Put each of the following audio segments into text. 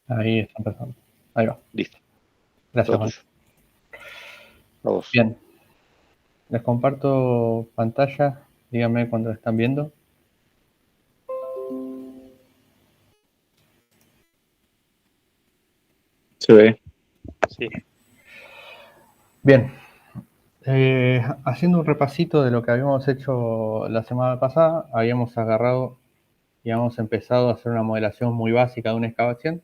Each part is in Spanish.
Ahí está empezando. Ahí va. Listo, Gracias, todo Juan. tuyo. A vos. Bien. Les comparto pantalla. Díganme cuando están viendo. Se ve. Sí. Bien. Haciendo un repasito de lo que habíamos hecho la semana pasada, habíamos agarrado y habíamos empezado a hacer una modelación muy básica de una excavación.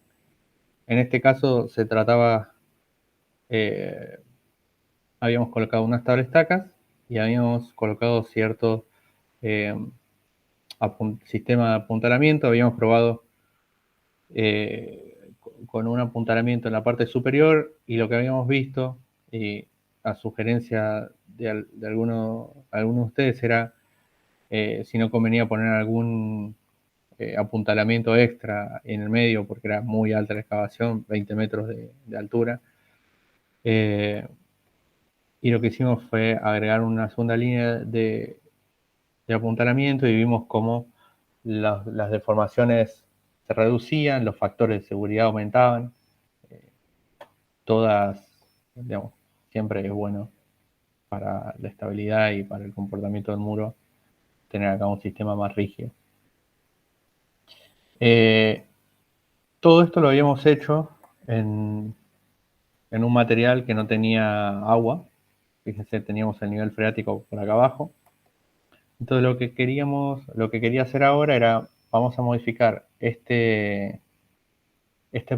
En este caso se trataba, habíamos colocado unas tabla estacas y habíamos colocado cierto eh, sistema de apuntalamiento. Habíamos probado con un apuntalamiento en la parte superior y lo que habíamos visto, y a sugerencia de algunos de ustedes, era si no convenía poner algún apuntalamiento extra en el medio porque era muy alta la excavación, 20 metros de altura. Y lo que hicimos fue agregar una segunda línea de apuntalamiento y vimos cómo las deformaciones se reducían, los factores de seguridad aumentaban. Todas, digamos, siempre es bueno para la estabilidad y para el comportamiento del muro tener acá un sistema más rígido. Todo esto lo habíamos hecho en un material que no tenía agua. Fíjense, teníamos el nivel freático por acá abajo. Entonces lo que quería hacer ahora era, vamos a modificar este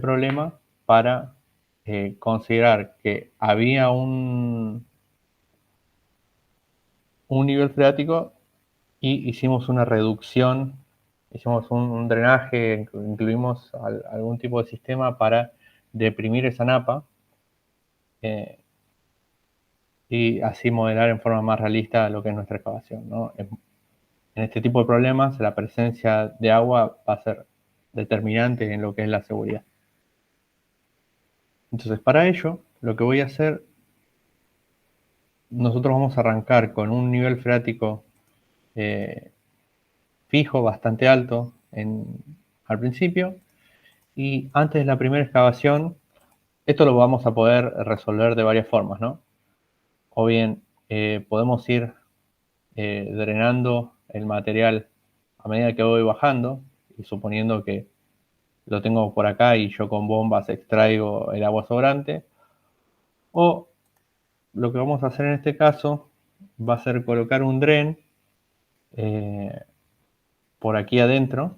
problema para considerar que había un nivel freático y hicimos una reducción, hicimos un drenaje, incluimos algún tipo de sistema para deprimir esa napa eh, y así modelar en forma más realista lo que es nuestra excavación, ¿no? En este tipo de problemas la presencia de agua va a ser determinante en lo que es la seguridad. Entonces, para ello, lo que voy a hacer, nosotros vamos a arrancar con un nivel freático eh, fijo, bastante alto al principio, y antes de la primera excavación, esto lo vamos a poder resolver de varias formas, ¿no? O bien podemos ir drenando el material a medida que voy bajando, y suponiendo que lo tengo por acá y yo con bombas extraigo el agua sobrante. O lo que vamos a hacer en este caso va a ser colocar un dren por aquí adentro,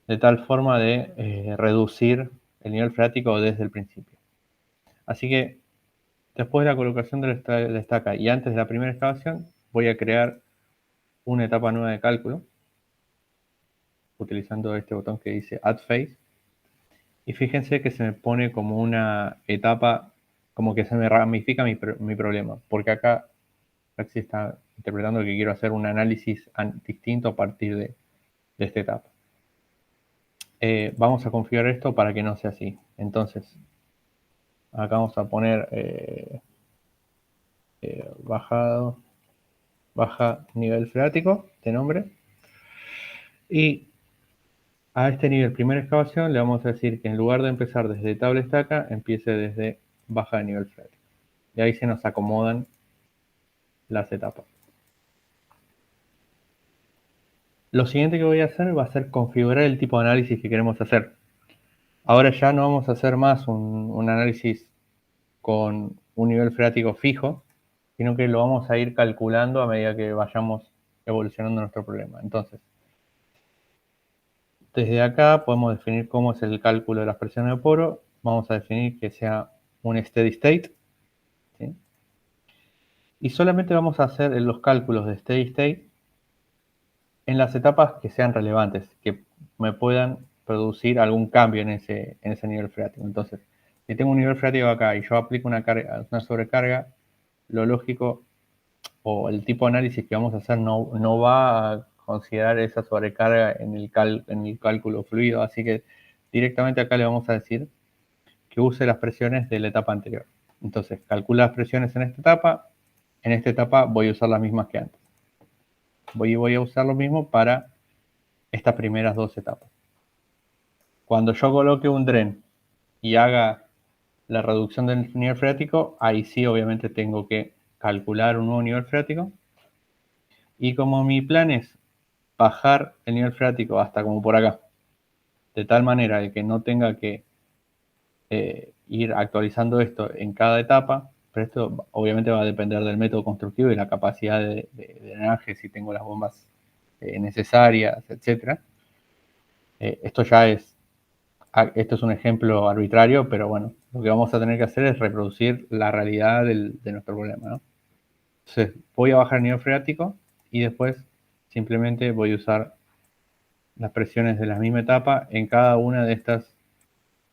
de tal forma de reducir el nivel freático desde el principio. Así que después de la colocación de la estaca y antes de la primera excavación, voy a crear una etapa nueva de cálculo utilizando este botón que dice Add Phase. Y fíjense que se me pone como una etapa, como que se me ramifica mi problema, porque acá Axi está interpretando que quiero hacer un análisis distinto a partir de esta etapa. Vamos a configurar esto para que no sea así. Entonces, acá vamos a poner baja nivel freático, este nombre. Y a este nivel, primera excavación, le vamos a decir que en lugar de empezar desde tabla estaca, empiece desde baja de nivel freático. Y ahí se nos acomodan las etapas. Lo siguiente que voy a hacer va a ser configurar el tipo de análisis que queremos hacer. Ahora ya no vamos a hacer más un análisis con un nivel freático fijo, sino que lo vamos a ir calculando a medida que vayamos evolucionando nuestro problema. Entonces, desde acá podemos definir cómo es el cálculo de las presiones de poro. Vamos a definir que sea un steady state, ¿sí? Y solamente vamos a hacer los cálculos de steady state en las etapas que sean relevantes, que me puedan producir algún cambio en ese nivel freático. Entonces, si tengo un nivel freático acá y yo aplico una sobrecarga, lo lógico o el tipo de análisis que vamos a hacer no va a considerar esa sobrecarga en el cálculo fluido, así que directamente acá le vamos a decir que use las presiones de la etapa anterior. Entonces, calcula las presiones en esta etapa voy a usar las mismas que antes. Voy a usar lo mismo para estas primeras dos etapas. Cuando yo coloque un dren y haga la reducción del nivel freático, ahí sí obviamente tengo que calcular un nuevo nivel freático. Y como mi plan es bajar el nivel freático hasta como por acá, de tal manera de que no tenga que ir actualizando esto en cada etapa, pero esto obviamente va a depender del método constructivo y la capacidad de drenaje, si tengo las bombas necesarias, etc. Esto es un ejemplo arbitrario, pero bueno, lo que vamos a tener que hacer es reproducir la realidad de nuestro problema, ¿no? Entonces, voy a bajar el nivel freático y después simplemente voy a usar las presiones de la misma etapa en cada una de estas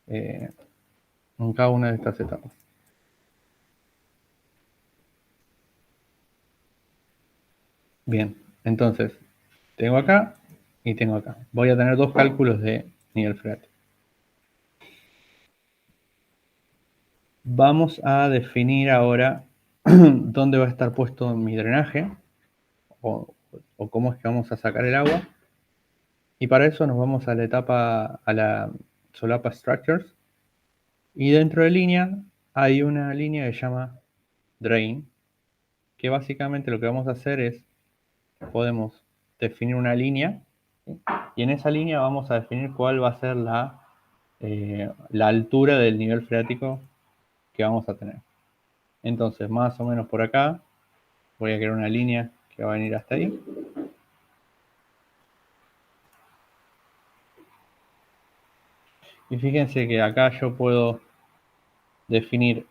etapas. Bien, entonces tengo acá y tengo acá. Voy a tener dos cálculos de nivel freático. Vamos a definir ahora dónde va a estar puesto mi drenaje o cómo es que vamos a sacar el agua. Y para eso nos vamos a la solapa structures. Y dentro de línea hay una línea que se llama drain, que básicamente lo que vamos a hacer es, podemos definir una línea, ¿sí? Y en esa línea vamos a definir cuál va a ser la altura del nivel freático que vamos a tener. Entonces, más o menos por acá, voy a crear una línea que va a venir hasta ahí. Y fíjense que acá yo puedo definir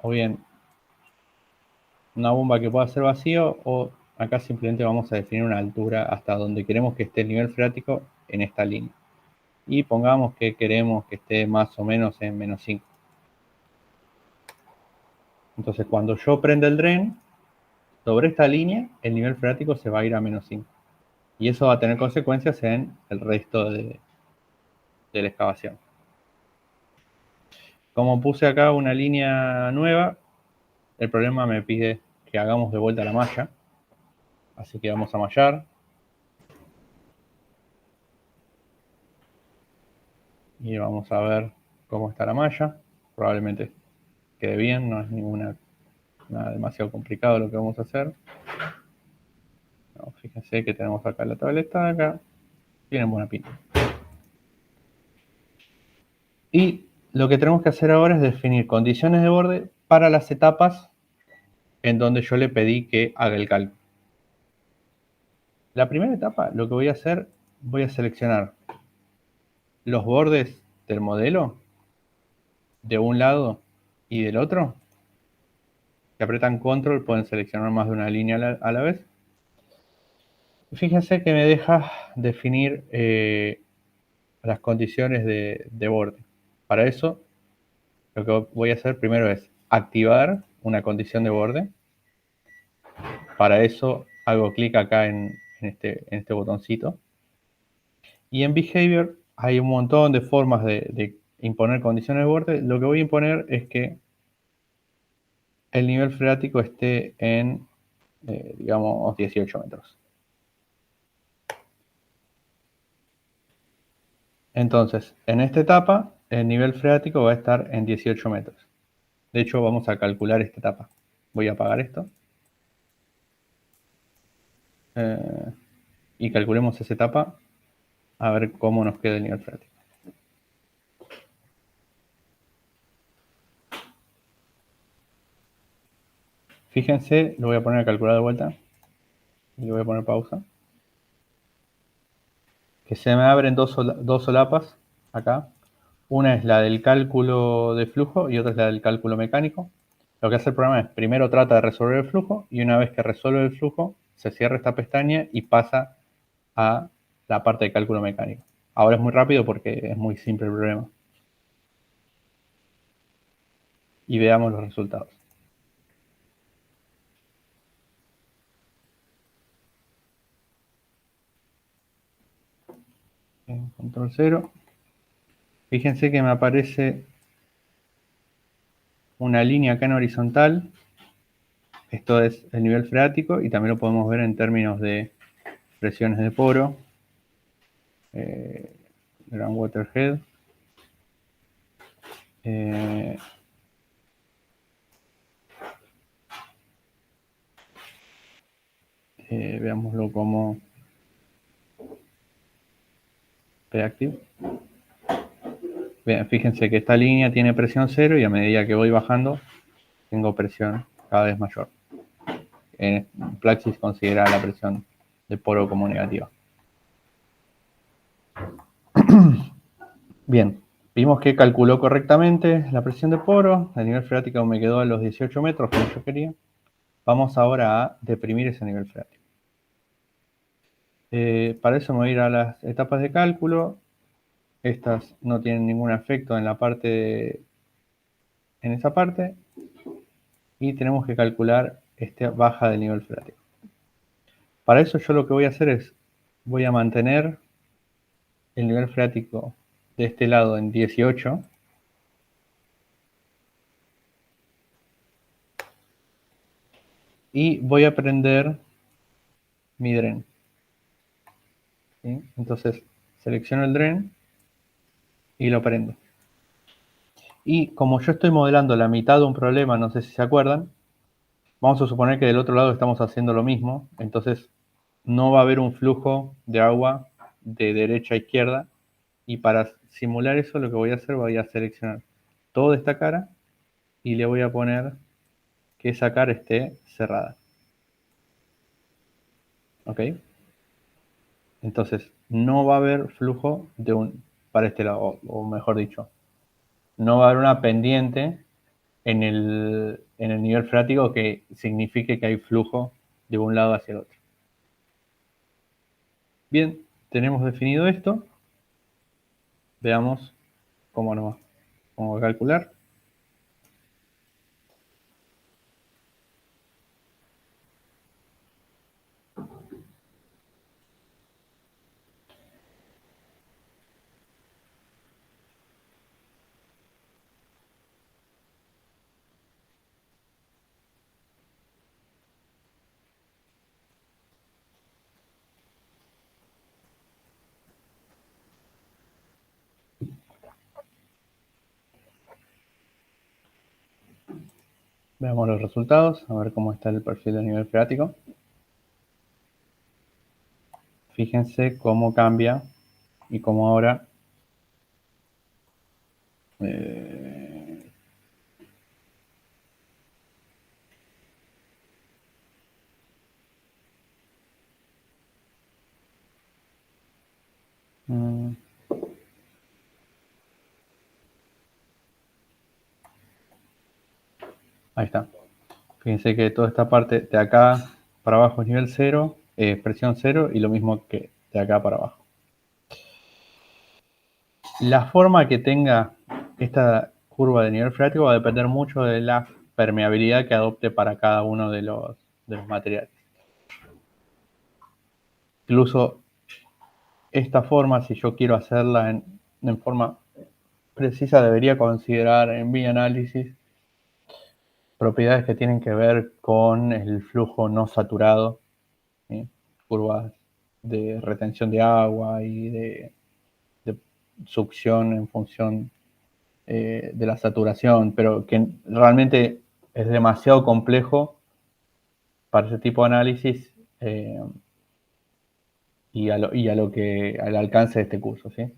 o bien una bomba que pueda ser vacío, o acá simplemente vamos a definir una altura hasta donde queremos que esté el nivel freático en esta línea. Y pongamos que queremos que esté más o menos en menos 5. Entonces, cuando yo prenda el drain, sobre esta línea, el nivel freático se va a ir a menos 5. Y eso va a tener consecuencias en el resto de la excavación. Como puse acá una línea nueva, el problema me pide que hagamos de vuelta la malla. Así que vamos a mallar. Y vamos a ver cómo está la malla. Probablemente quede bien, no es nada demasiado complicado lo que vamos a hacer. No, fíjense que tenemos acá la tableta, acá tienen buena pinta. Y lo que tenemos que hacer ahora es definir condiciones de borde para las etapas en donde yo le pedí que haga el cálculo. La primera etapa, lo que voy a hacer, voy a seleccionar los bordes del modelo de un lado y del otro. Si apretan control pueden seleccionar más de una línea a la vez. Fíjense que me deja definir las condiciones de borde. Para eso, lo que voy a hacer primero es activar una condición de borde. Para eso hago clic acá en este botoncito. Y en Behavior hay un montón de formas de imponer condiciones de borde. Lo que voy a imponer es que el nivel freático esté en, digamos, 18 metros. Entonces, en esta etapa, el nivel freático va a estar en 18 metros. De hecho, vamos a calcular esta etapa. Voy a apagar esto. Y calculemos esa etapa a ver cómo nos queda el nivel freático. Fíjense, lo voy a poner a calcular de vuelta. Y le voy a poner pausa. Que se me abren dos solapas acá. Una es la del cálculo de flujo y otra es la del cálculo mecánico. Lo que hace el programa es, primero trata de resolver el flujo y una vez que resuelve el flujo, se cierra esta pestaña y pasa a la parte de cálculo mecánico. Ahora es muy rápido porque es muy simple el problema. Y veamos los resultados. En control 0. Fíjense que me aparece una línea acá en horizontal. Esto es el nivel freático y también lo podemos ver en términos de presiones de poro, groundwater head. Veámoslo como P-Active. Bien, fíjense que esta línea tiene presión 0 y a medida que voy bajando tengo presión cada vez mayor. En Plaxis considera la presión de poro como negativa. Bien, vimos que calculó correctamente la presión de poro, el nivel freático me quedó a los 18 metros como yo quería. Vamos ahora a deprimir ese nivel freático. Para eso me voy a ir a las etapas de cálculo. Estas no tienen ningún efecto en la parte en esa parte. Y tenemos que calcular esta baja del nivel freático. Para eso yo lo que voy a hacer es, voy a mantener el nivel freático de este lado en 18. Y voy a prender mi dren. ¿Sí? Entonces selecciono el dren y lo prendo. Y como yo estoy modelando la mitad de un problema, no sé si se acuerdan, vamos a suponer que del otro lado estamos haciendo lo mismo, entonces no va a haber un flujo de agua de derecha a izquierda, y para simular eso lo que voy a hacer, voy a seleccionar toda esta cara y le voy a poner que esa cara esté cerrada. ¿Ok? Entonces no va a haber flujo para este lado, o mejor dicho, no va a haber una pendiente en el nivel freático que signifique que hay flujo de un lado hacia el otro. Bien, tenemos definido esto. Veamos cómo nos va. Vamos a calcular. Veamos los resultados, a ver cómo está el perfil del nivel freático. Fíjense cómo cambia y cómo ahora ahí está. Fíjense que toda esta parte de acá para abajo es nivel 0, presión 0, y lo mismo que de acá para abajo. La forma que tenga esta curva de nivel freático va a depender mucho de la permeabilidad que adopte para cada uno de los materiales. Incluso esta forma, si yo quiero hacerla en forma precisa, debería considerar en mi análisis propiedades que tienen que ver con el flujo no saturado, ¿sí? Curvas de retención de agua y de succión en función de la saturación, pero que realmente es demasiado complejo para ese tipo de análisis y al alcance de este curso, ¿sí?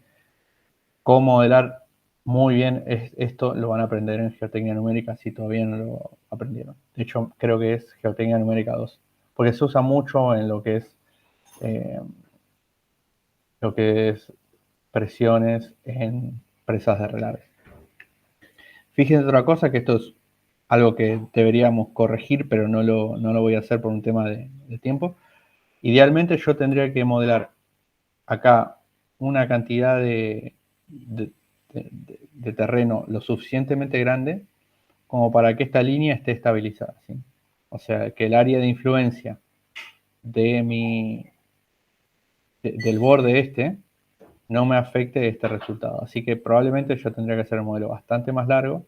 Cómo modelar muy bien esto lo van a aprender en Geotecnia Numérica si todavía no lo aprendieron. De hecho, creo que es Geotecnia Numérica 2, porque se usa mucho en lo que es presiones en presas de relaves. Fíjense otra cosa, que esto es algo que deberíamos corregir, pero no lo voy a hacer por un tema de tiempo. Idealmente yo tendría que modelar acá una cantidad de terreno lo suficientemente grande como para que esta línea esté estabilizada, ¿sí? O sea, que el área de influencia del borde este no me afecte este resultado. Así que probablemente yo tendría que hacer un modelo bastante más largo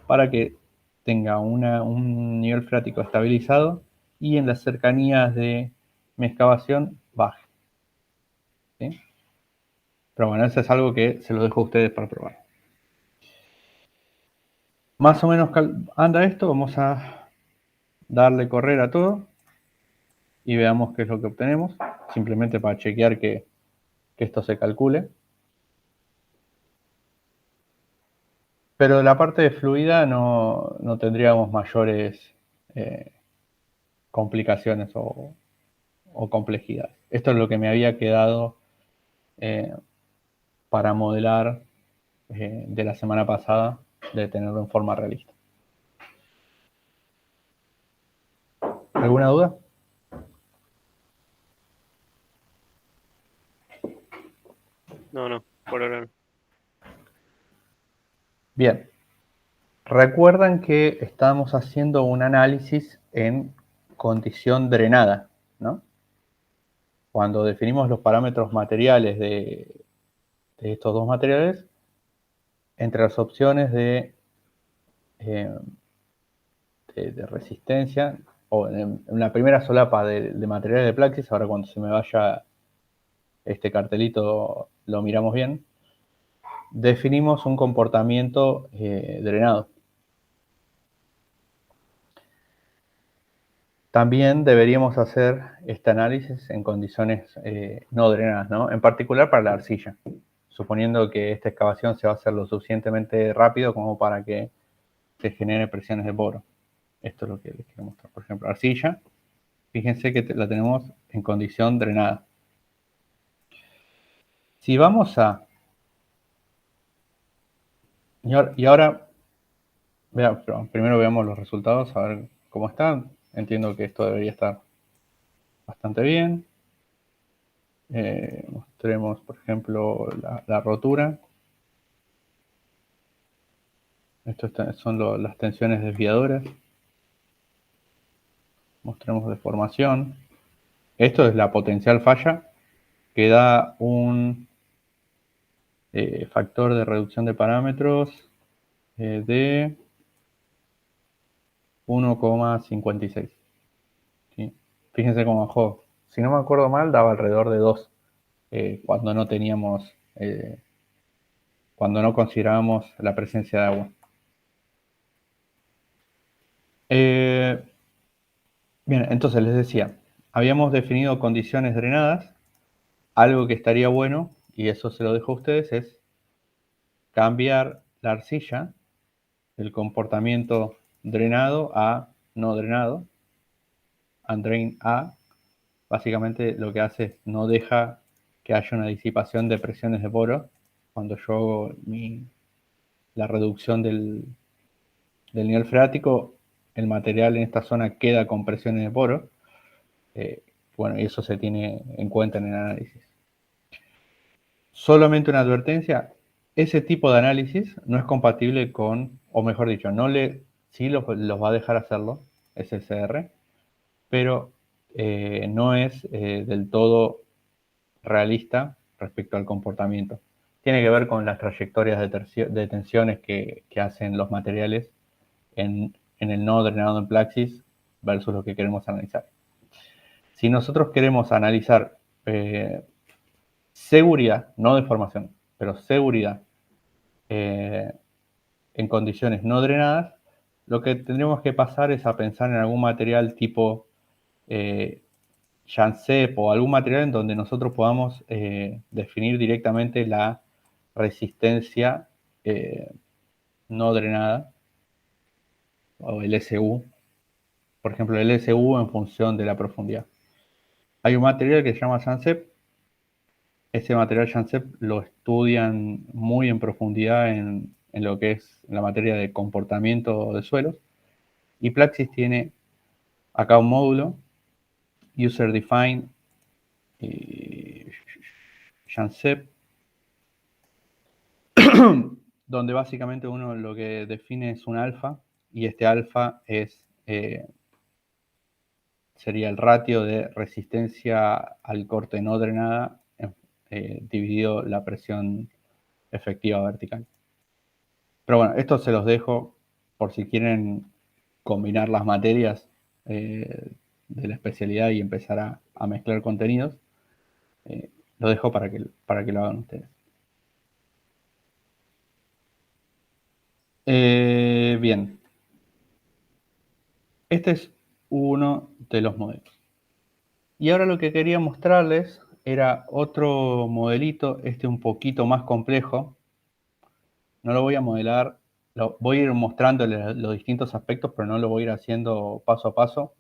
para que tenga un nivel freático estabilizado y en las cercanías de mi excavación baje, ¿sí? Pero bueno, eso es algo que se lo dejo a ustedes para probar. Más o menos anda esto, vamos a darle correr a todo y veamos qué es lo que obtenemos, simplemente para chequear que esto se calcule. Pero de la parte de fluida no tendríamos mayores complicaciones o complejidades. Esto es lo que me había quedado para modelar de la semana pasada, de tenerlo en forma realista. ¿Alguna duda? No, por ahora no. Bien. Recuerdan que estamos haciendo un análisis en condición drenada, ¿no? Cuando definimos los parámetros materiales de estos dos materiales, entre las opciones de resistencia, o en la primera solapa de materiales de Plaxis, ahora cuando se me vaya este cartelito lo miramos bien, definimos un comportamiento drenado. También deberíamos hacer este análisis en condiciones no drenadas, ¿no? En particular para la arcilla, suponiendo que esta excavación se va a hacer lo suficientemente rápido como para que se genere presiones de poro. Esto es lo que les quiero mostrar. Por ejemplo, arcilla, fíjense que la tenemos en condición drenada. Si vamos a... Y ahora, primero veamos los resultados, a ver cómo están. Entiendo que esto debería estar bastante bien. Mostremos, por ejemplo, la rotura. Estas son las tensiones desviadoras. Mostremos deformación. Esto es la potencial falla que da un factor de reducción de parámetros de 1,56. ¿Sí? Fíjense cómo bajó. Si no me acuerdo mal, daba alrededor de 2 cuando no teníamos, cuando no considerábamos la presencia de agua. Bien, entonces les decía, habíamos definido condiciones drenadas. Algo que estaría bueno, y eso se lo dejo a ustedes, es cambiar la arcilla del comportamiento drenado a no drenado. Undrain A, básicamente lo que hace es no deja que haya una disipación de presiones de poro. Cuando yo hago la reducción del nivel freático, el material en esta zona queda con presiones de poro. Bueno, y eso se tiene en cuenta en el análisis. Solamente una advertencia, ese tipo de análisis no es compatible con, o mejor dicho, sí los va a dejar hacerlo, SSR, pero no es del todo realista respecto al comportamiento. Tiene que ver con las trayectorias de tensiones que hacen los materiales en el no drenado en Plaxis versus lo que queremos analizar. Si nosotros queremos analizar seguridad, no deformación, pero seguridad en condiciones no drenadas, lo que tendremos que pasar es a pensar en algún material tipo Jansep o algún material en donde nosotros podamos definir directamente la resistencia no drenada o el SU. Por ejemplo, el SU en función de la profundidad. Hay un material que se llama Jansep. Ese material Jansep lo estudian muy en profundidad en lo que es la materia de comportamiento de suelos. Y Plaxis tiene acá un módulo, User Defined Jansep, donde básicamente uno lo que define es un alfa, y este alfa sería el ratio de resistencia al corte no drenada dividido la presión efectiva vertical. Pero bueno, esto se los dejo por si quieren combinar las materias de la especialidad y empezar a mezclar contenidos. Lo dejo para que lo hagan ustedes. Bien. Este es uno de los modelos. Y ahora lo que quería mostrarles era otro modelito, este un poquito más complejo. No lo voy a modelar, voy a ir mostrándoles los distintos aspectos, pero no lo voy a ir haciendo paso a paso,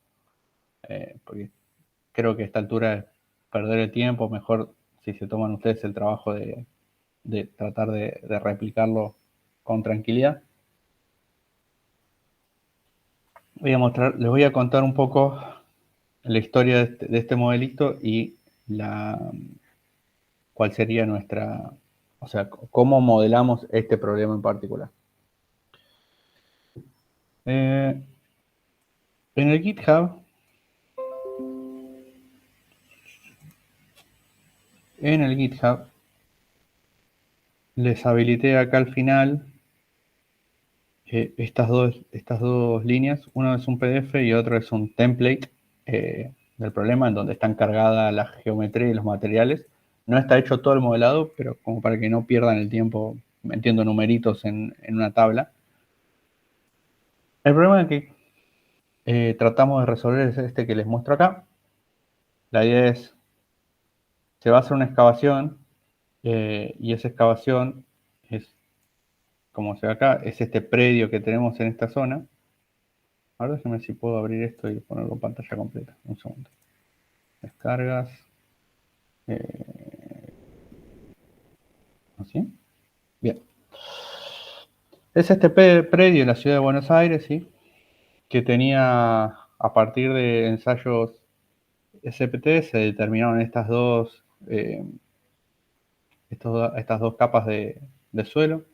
porque creo que a esta altura es perder el tiempo. Mejor si se toman ustedes el trabajo de tratar de replicarlo con tranquilidad. Les voy a contar un poco la historia de este modelito y cuál sería nuestra, o sea, cómo modelamos este problema en particular. En el GitHub, les habilité acá al final estas dos líneas. Uno es un PDF y otro es un template del problema, en donde están cargadas la geometría y los materiales. No está hecho todo el modelado, pero como para que no pierdan el tiempo metiendo numeritos en una tabla. El problema que tratamos de resolver es este que les muestro acá. La idea es, se va a hacer una excavación y esa excavación es, como se ve acá, es este predio que tenemos en esta zona. Ahora déjenme si puedo abrir esto y ponerlo en pantalla completa. Un segundo. Descargas. ¿Así? Bien. Es este predio en la ciudad de Buenos Aires, ¿sí? Que tenía, a partir de ensayos SPT, se determinaron estas dos capas de suelo.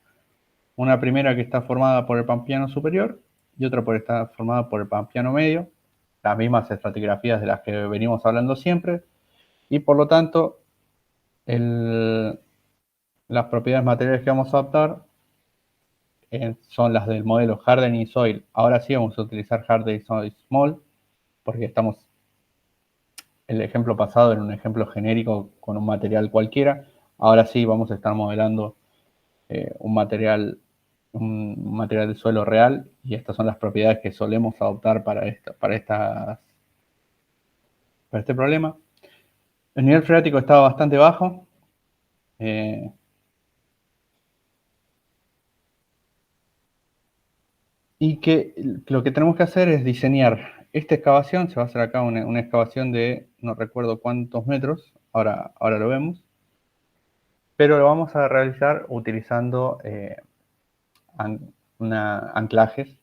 Una primera que está formada por el pampeano superior y otra está formada por el pampeano medio. Las mismas estratigrafías de las que venimos hablando siempre. Y por lo tanto, las propiedades materiales que vamos a adaptar son las del modelo Hardening Soil. Ahora sí vamos a utilizar Hardening Soil Small, porque el ejemplo pasado era un ejemplo genérico con un material cualquiera. Ahora sí vamos a estar modelando un material de suelo real, y estas son las propiedades que solemos adoptar para este problema. El nivel freático estaba bastante bajo. Y que lo que tenemos que hacer es diseñar esta excavación. Se va a hacer acá una excavación de no recuerdo cuántos metros, ahora lo vemos, pero lo vamos a realizar utilizando anclajes,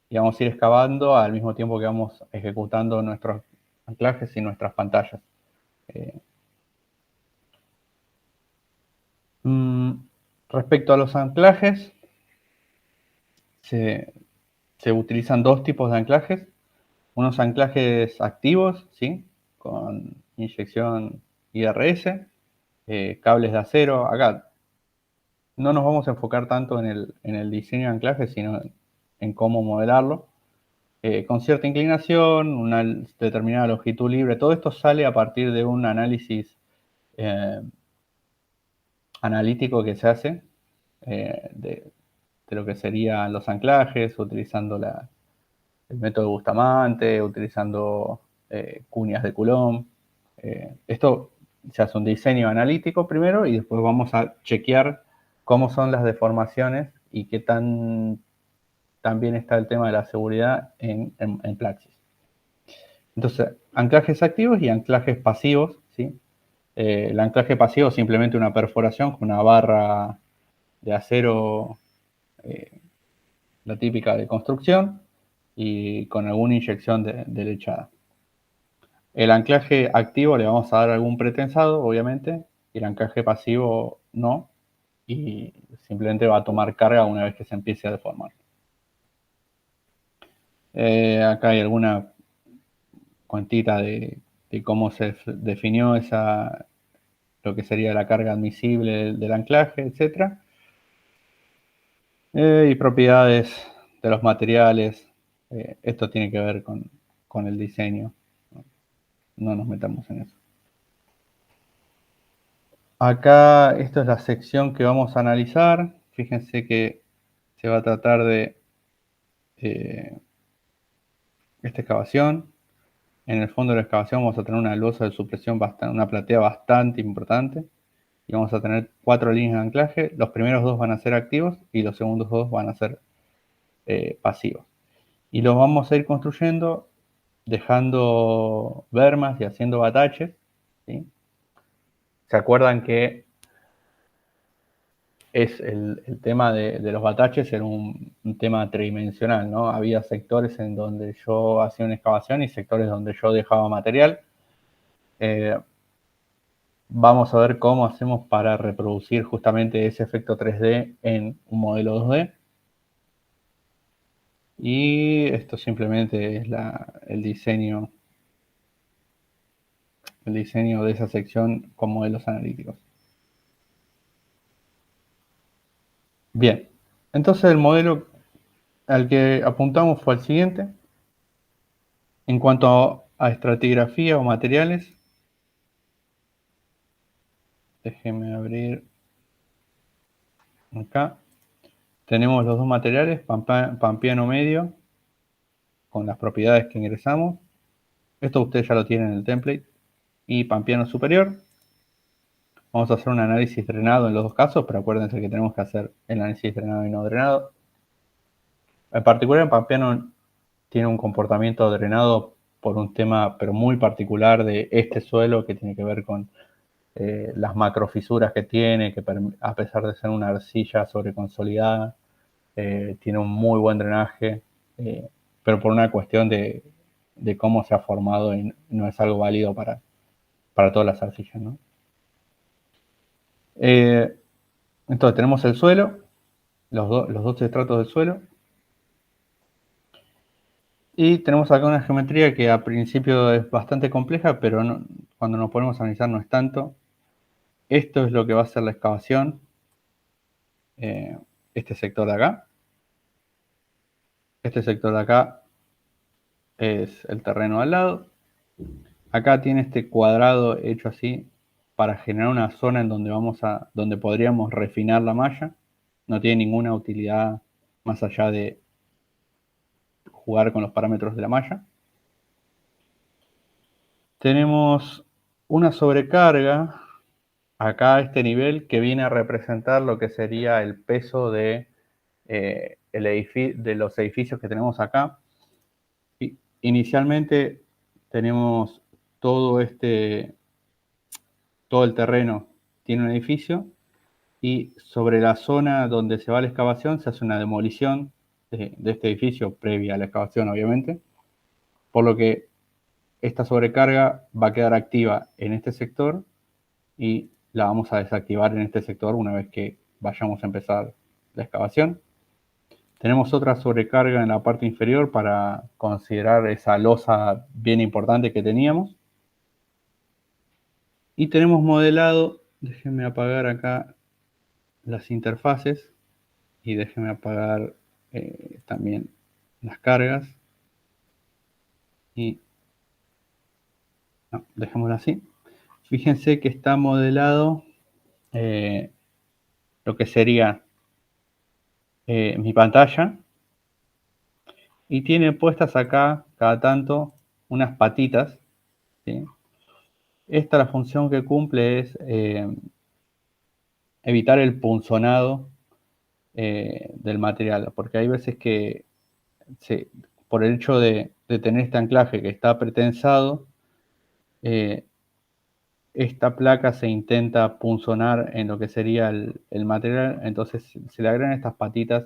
y vamos a ir excavando al mismo tiempo que vamos ejecutando nuestros anclajes y nuestras pantallas. Respecto a los anclajes, se utilizan dos tipos de anclajes. Unos anclajes activos, ¿sí? Con inyección IRS, cables de acero. Acá no nos vamos a enfocar tanto en el diseño de anclaje, sino en cómo modelarlo. Con cierta inclinación, una determinada longitud libre. Todo esto sale a partir de un análisis analítico que se hace de lo que serían los anclajes, utilizando el método de Bustamante, utilizando cuñas de Coulomb. Esto se hace un diseño analítico primero y después vamos a chequear cómo son las deformaciones y qué tan bien está el tema de la seguridad en Plaxis. Entonces, anclajes activos y anclajes pasivos, ¿sí? El anclaje pasivo es simplemente una perforación con una barra de acero, la típica de construcción, y con alguna inyección de lechada. El anclaje activo le vamos a dar algún pretensado, obviamente, y el anclaje pasivo no, y simplemente va a tomar carga una vez que se empiece a deformar. Acá hay alguna cuantita de cómo se definió lo que sería la carga admisible del anclaje, etc. Y propiedades de los materiales. Esto tiene que ver con el diseño. No nos metamos en eso. Acá, esta es la sección que vamos a analizar. Fíjense que se va a tratar de esta excavación. En el fondo de la excavación vamos a tener una losa de supresión, una platea bastante importante. Y vamos a tener 4 líneas de anclaje. Los primeros 2 van a ser activos y los segundos 2 van a ser pasivos. Y los vamos a ir construyendo dejando bermas y haciendo bataches, ¿sí? ¿Se acuerdan que es el tema de los bataches era un tema tridimensional, ¿no? Había sectores en donde yo hacía una excavación y sectores donde yo dejaba material. Vamos a ver cómo hacemos para reproducir justamente ese efecto 3D en un modelo 2D. Y esto simplemente es el diseño de esa sección con modelos analíticos. Bien, entonces el modelo al que apuntamos fue el siguiente. En cuanto a estratigrafía o materiales, déjenme abrir acá. Tenemos los dos materiales, pampeano medio, con las propiedades que ingresamos. Esto ustedes ya lo tienen en el template. Y pampeano superior. Vamos a hacer un análisis drenado en los dos casos, pero acuérdense que tenemos que hacer el análisis drenado y no drenado. En particular, el pampeano tiene un comportamiento drenado por un tema, pero muy particular de este suelo que tiene que ver con las macrofisuras que tiene, que a pesar de ser una arcilla sobreconsolidada, tiene un muy buen drenaje, pero por una cuestión de cómo se ha formado y no es algo válido para todas las arcillas, ¿no? Entonces tenemos el suelo, los dos estratos del suelo, y tenemos acá una geometría que a principio es bastante compleja, pero cuando nos ponemos a analizar no es tanto. Esto es lo que va a ser la excavación, este sector de acá. Este sector de acá es el terreno al lado. Acá tiene este cuadrado hecho así para generar una zona en donde podríamos refinar la malla. No tiene ninguna utilidad más allá de jugar con los parámetros de la malla. Tenemos una sobrecarga acá a este nivel que viene a representar lo que sería el peso de los edificios que tenemos acá. Inicialmente tenemos todo el terreno tiene un edificio y sobre la zona donde se va la excavación se hace una demolición de este edificio previa a la excavación, obviamente, por lo que esta sobrecarga va a quedar activa en este sector y la vamos a desactivar en este sector una vez que vayamos a empezar la excavación. Tenemos otra sobrecarga en la parte inferior para considerar esa losa bien importante que teníamos. Y tenemos modelado, déjenme apagar acá las interfaces y déjenme apagar también las cargas. Y no, dejémoslo así. Fíjense que está modelado lo que sería mi pantalla. Y tiene puestas acá, cada tanto, unas patitas, ¿sí? Esta la función que cumple es evitar el punzonado del material, porque hay veces que por el hecho de tener este anclaje que está pretensado, esta placa se intenta punzonar en lo que sería el material, entonces se le agregan estas patitas,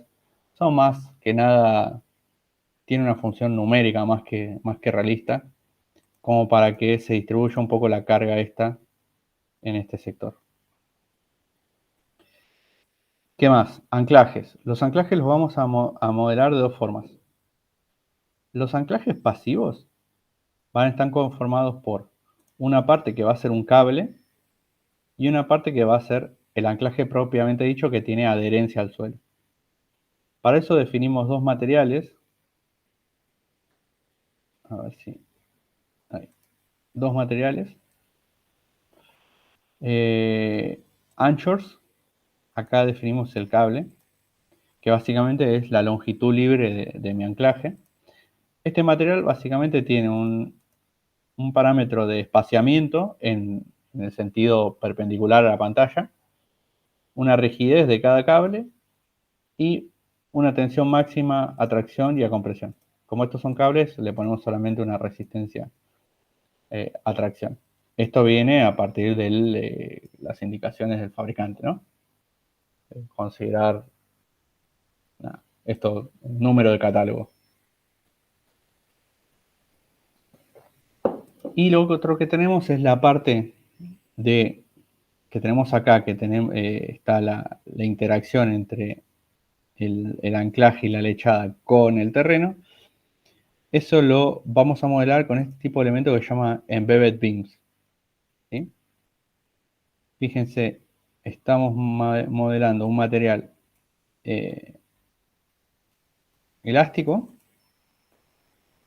son más que nada, tiene una función numérica más que realista, como para que se distribuya un poco la carga esta en este sector. ¿Qué más? Anclajes. Los anclajes los vamos a modelar de dos formas. Los anclajes pasivos van a estar conformados por una parte que va a ser un cable y una parte que va a ser el anclaje propiamente dicho que tiene adherencia al suelo. Para eso definimos dos materiales. A ver si... Ahí. Dos materiales. Anchors. Acá definimos el cable. que básicamente es la longitud libre de mi anclaje. Este material básicamente tiene un parámetro de espaciamiento en el sentido perpendicular a la pantalla, una rigidez de cada cable y una tensión máxima a tracción y a compresión. Como estos son cables, le ponemos solamente una resistencia a tracción. Esto viene a partir de las indicaciones del fabricante, ¿no? Considerar esto, número de catálogo. Y lo otro que tenemos es la parte que tenemos acá, que tenemos, está la interacción entre el anclaje y la lechada con el terreno. Eso lo vamos a modelar con este tipo de elemento que se llama Embedded Beams. ¿Sí? Fíjense, estamos modelando un material elástico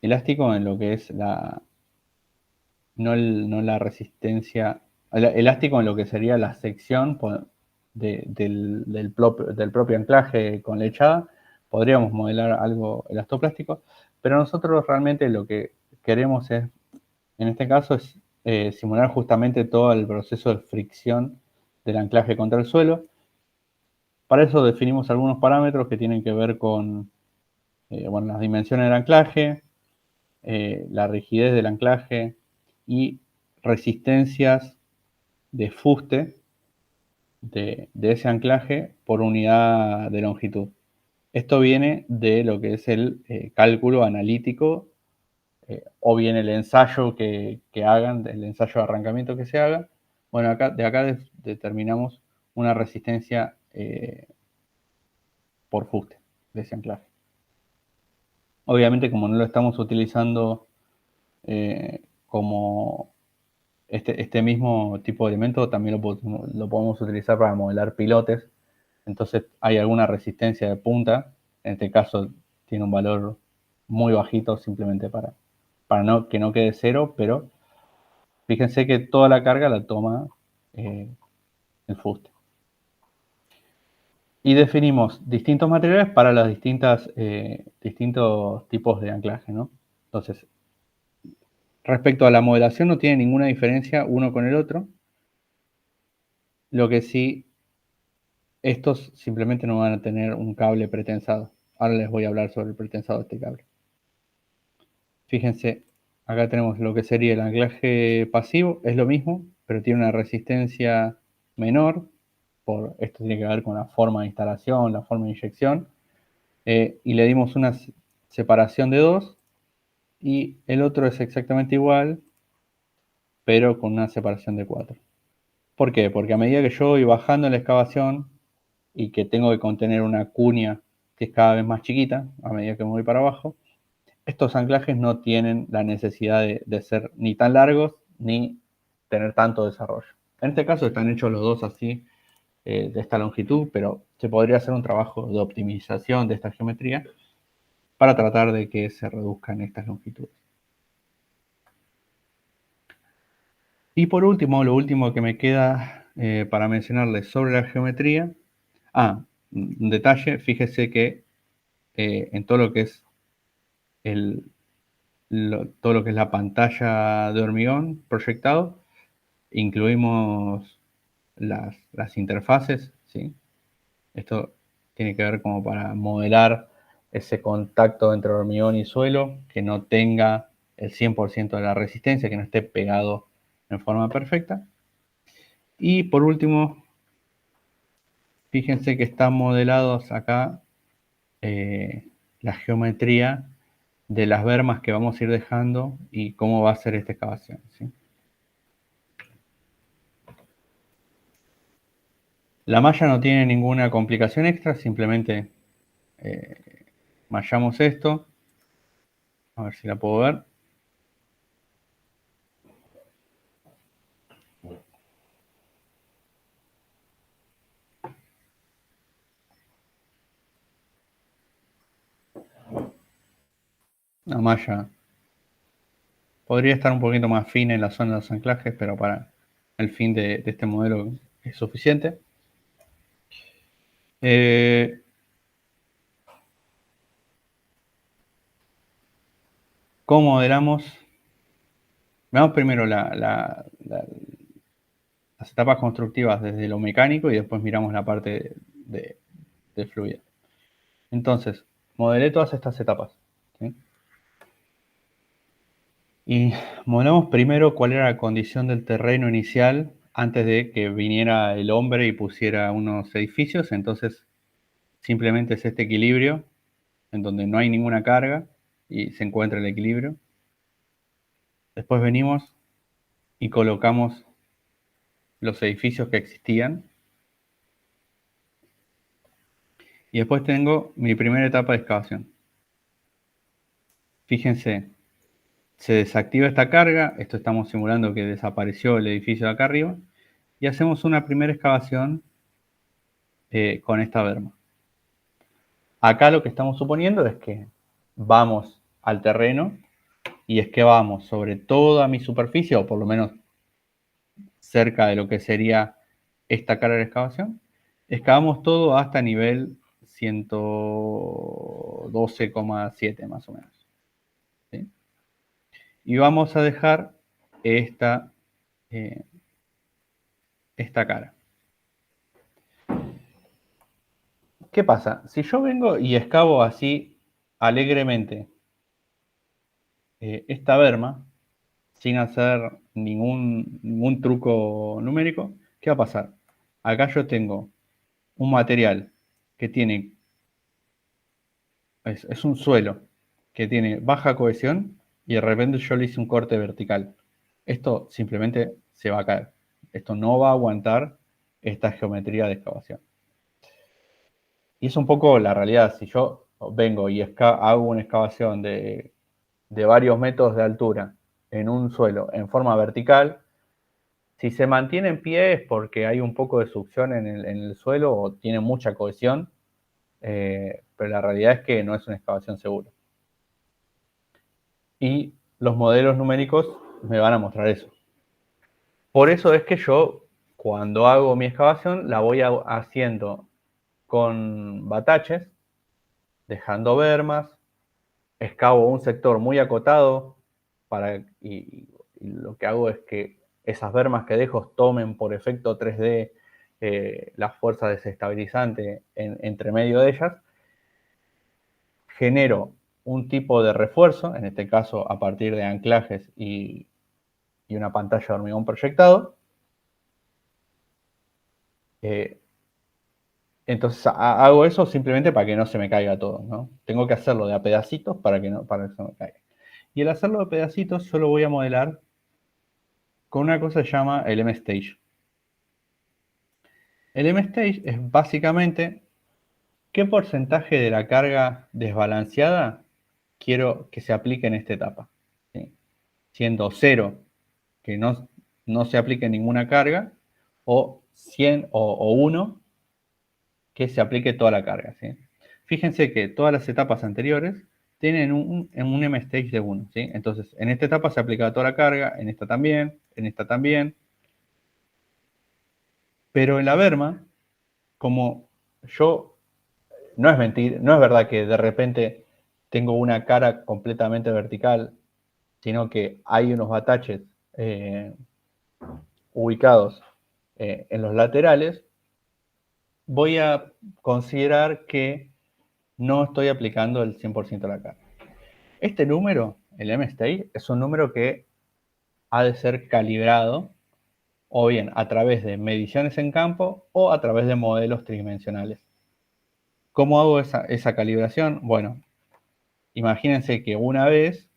en lo que es no la resistencia, elástico en lo que sería la sección del propio anclaje con lechada. Podríamos modelar algo elastoplástico, pero nosotros realmente lo que queremos es, en este caso, es simular justamente todo el proceso de fricción del anclaje contra el suelo. Para eso definimos algunos parámetros que tienen que ver con las dimensiones del anclaje, la rigidez del anclaje y resistencias de fuste de ese anclaje por unidad de longitud. Esto viene de lo que es el cálculo analítico o bien el ensayo que hagan, el ensayo de arrancamiento que se haga. Bueno, de acá determinamos una resistencia por fuste de ese anclaje. Obviamente, como no lo estamos utilizando como este mismo tipo de elemento, también lo podemos utilizar para modelar pilotes. Entonces hay alguna resistencia de punta. En este caso tiene un valor muy bajito simplemente para que no quede cero, pero fíjense que toda la carga la toma el fuste. Y definimos distintos materiales para los distintos tipos de anclaje, ¿no? Entonces, respecto a la modelación no tiene ninguna diferencia uno con el otro. Lo que sí, estos simplemente no van a tener un cable pretensado. Ahora les voy a hablar sobre el pretensado de este cable. Fíjense, acá tenemos lo que sería el anclaje pasivo, es lo mismo, pero tiene una resistencia menor. Esto tiene que ver con la forma de instalación, la forma de inyección. Y le dimos una separación de 2 y el otro es exactamente igual, pero con una separación de 4. ¿Por qué? Porque a medida que yo voy bajando en la excavación y que tengo que contener una cuña que es cada vez más chiquita, a medida que me voy para abajo, estos anclajes no tienen la necesidad de ser ni tan largos ni tener tanto desarrollo. En este caso están hechos los dos así, de esta longitud, pero se podría hacer un trabajo de optimización de esta geometría para tratar de que se reduzcan estas longitudes. Y por último, lo último que me queda para mencionarles sobre la geometría. Un detalle, fíjese que en todo lo que es todo lo que es la pantalla de hormigón proyectado, incluimos las interfaces, ¿sí? Esto tiene que ver como para modelar ese contacto entre hormigón y suelo, que no tenga el 100% de la resistencia, que no esté pegado en forma perfecta. Y por último, fíjense que están modelados acá la geometría de las bermas que vamos a ir dejando y cómo va a ser esta excavación, ¿sí? La malla no tiene ninguna complicación extra, simplemente mallamos esto. A ver si la puedo ver. La malla podría estar un poquito más fina en la zona de los anclajes, pero para el fin de este modelo es suficiente. ¿Cómo modelamos? Veamos primero las etapas constructivas desde lo mecánico y después miramos la parte de fluido. Entonces, modelé todas estas etapas, ¿sí? Y modelamos primero cuál era la condición del terreno inicial antes de que viniera el hombre y pusiera unos edificios. Entonces, simplemente es este equilibrio en donde no hay ninguna carga y se encuentra el equilibrio. Después venimos y colocamos los edificios que existían. Y después tengo mi primera etapa de excavación. Fíjense, se desactiva esta carga, esto estamos simulando que desapareció el edificio de acá arriba, y hacemos una primera excavación con esta berma. Acá lo que estamos suponiendo es que vamos al terreno y excavamos sobre toda mi superficie, o por lo menos cerca de lo que sería esta carga de excavación. Excavamos todo hasta nivel 112,7 más o menos, ¿sí? Y vamos a dejar esta cara. ¿Qué pasa? Si yo vengo y excavo así alegremente esta berma, sin hacer ningún truco numérico, ¿qué va a pasar? Acá yo tengo un material que tiene, es un suelo que tiene baja cohesión y de repente yo le hice un corte vertical. Esto simplemente se va a caer. Esto no va a aguantar esta geometría de excavación. Y es un poco la realidad. Si yo vengo y hago una excavación de varios metros de altura en un suelo en forma vertical, si se mantiene en pie es porque hay un poco de succión en el suelo o tiene mucha cohesión, pero la realidad es que no es una excavación segura. Y los modelos numéricos me van a mostrar eso. Por eso es que yo, cuando hago mi excavación, la voy haciendo con bataches, dejando bermas, excavo un sector muy acotado y lo que hago es que esas bermas que dejo tomen por efecto 3D las fuerzas desestabilizantes entre medio de ellas. Genero un tipo de refuerzo, en este caso a partir de anclajes y una pantalla de hormigón proyectado. Entonces hago eso simplemente para que no se me caiga todo, ¿no? Tengo que hacerlo de a pedacitos para que se me caiga. Y el hacerlo de pedacitos yo lo voy a modelar con una cosa que se llama el M-Stage. El M-Stage es básicamente qué porcentaje de la carga desbalanceada quiero que se aplique en esta etapa, ¿sí? Siendo 0, que no se aplique ninguna carga, o 100 o 1, que se aplique toda la carga, ¿sí? Fíjense que todas las etapas anteriores tienen un M-Stage de 1, ¿sí? Entonces, en esta etapa se aplica toda la carga, en esta también, en esta también. Pero en la berma, como yo, no es mentir, no es verdad que de repente tengo una cara completamente vertical, sino que hay unos bataches ubicados en los laterales, voy a considerar que no estoy aplicando el 100% de la carga. Este número, el M-Stage, es un número que ha de ser calibrado o bien a través de mediciones en campo o a través de modelos tridimensionales. ¿Cómo hago esa calibración? Bueno, imagínense que una vez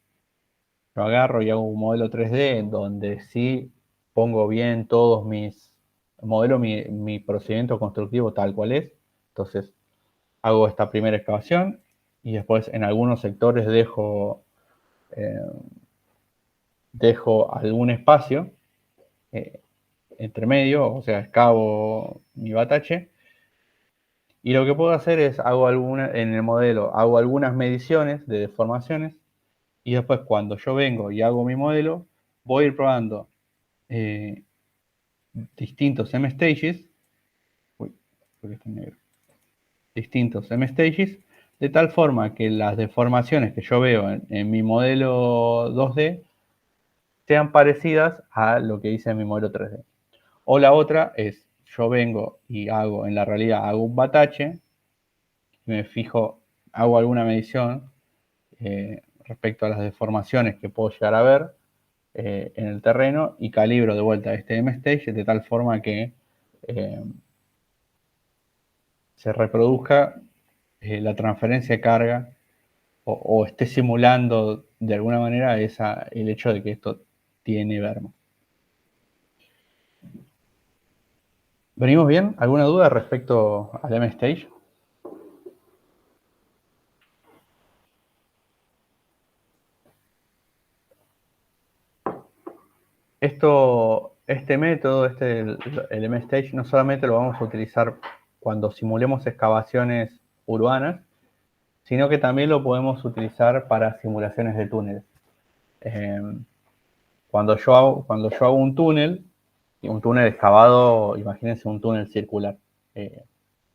yo agarro y hago un modelo 3D en donde sí pongo bien todos modelo mi procedimiento constructivo tal cual es. Entonces hago esta primera excavación y después en algunos sectores dejo algún espacio entre medio, o sea, excavo mi batache. Y lo que puedo hacer es, en el modelo, hago algunas mediciones de deformaciones y después cuando yo vengo y hago mi modelo, voy a ir probando distintos M-Stages, distintos M-Stages de tal forma que las deformaciones que yo veo en mi modelo 2D sean parecidas a lo que hice en mi modelo 3D. O la otra es, yo vengo y hago, en la realidad, hago un batache, me fijo, hago alguna medición respecto a las deformaciones que puedo llegar a ver en el terreno y calibro de vuelta este M-Stage de tal forma que se reproduzca la transferencia de carga o esté simulando de alguna manera el hecho de que esto tiene berma. ¿Venimos bien? ¿Alguna duda respecto al M-Stage? Este método, el M-Stage, no solamente lo vamos a utilizar cuando simulemos excavaciones urbanas, sino que también lo podemos utilizar para simulaciones de túneles. Cuando yo hago un túnel excavado, imagínense un túnel circular,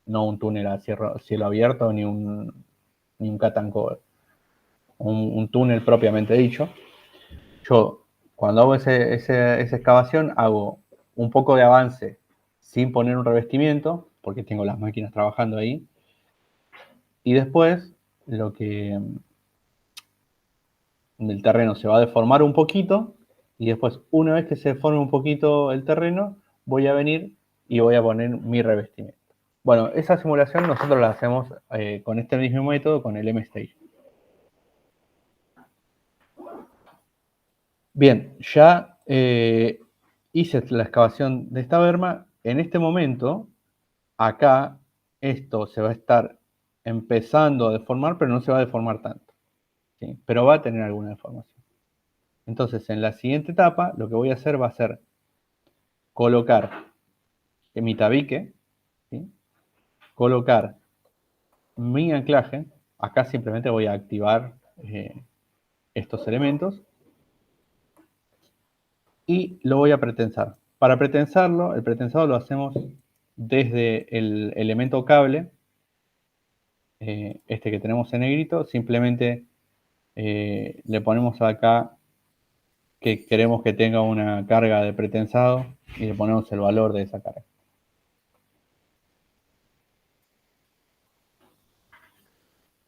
no un túnel a cielo abierto ni un cut and cover, un túnel propiamente dicho. Yo, cuando hago esa excavación, hago un poco de avance sin poner un revestimiento, porque tengo las máquinas trabajando ahí, y después el terreno se va a deformar un poquito, y después, una vez que se deforme un poquito el terreno, voy a venir y voy a poner mi revestimiento. Bueno, esa simulación nosotros la hacemos con este mismo método, con el M-Stage. Bien, ya hice la excavación de esta berma. En este momento, acá, esto se va a estar empezando a deformar, pero no se va a deformar tanto, ¿sí? Pero va a tener alguna deformación. Entonces, en la siguiente etapa, lo que voy a hacer va a ser colocar en mi tabique, ¿sí? Colocar mi anclaje. Acá simplemente voy a activar estos elementos y lo voy a pretensar. Para pretensarlo, el pretensado lo hacemos desde el elemento cable, este que tenemos en negrito, simplemente le ponemos acá que queremos que tenga una carga de pretensado y le ponemos el valor de esa carga.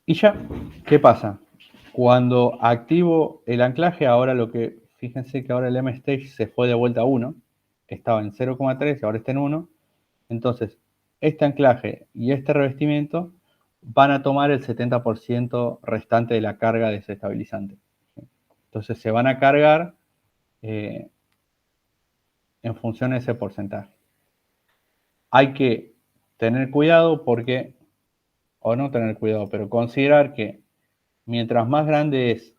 Y ya, ¿qué pasa? Cuando activo el anclaje, fíjense que ahora el M-Stage se fue de vuelta a 1, estaba en 0,3 y ahora está en 1. Entonces, este anclaje y este revestimiento van a tomar el 70% restante de la carga desestabilizante. Entonces, se van a cargar en función de ese porcentaje. Hay que tener cuidado o no tener cuidado, pero considerar que mientras más grande es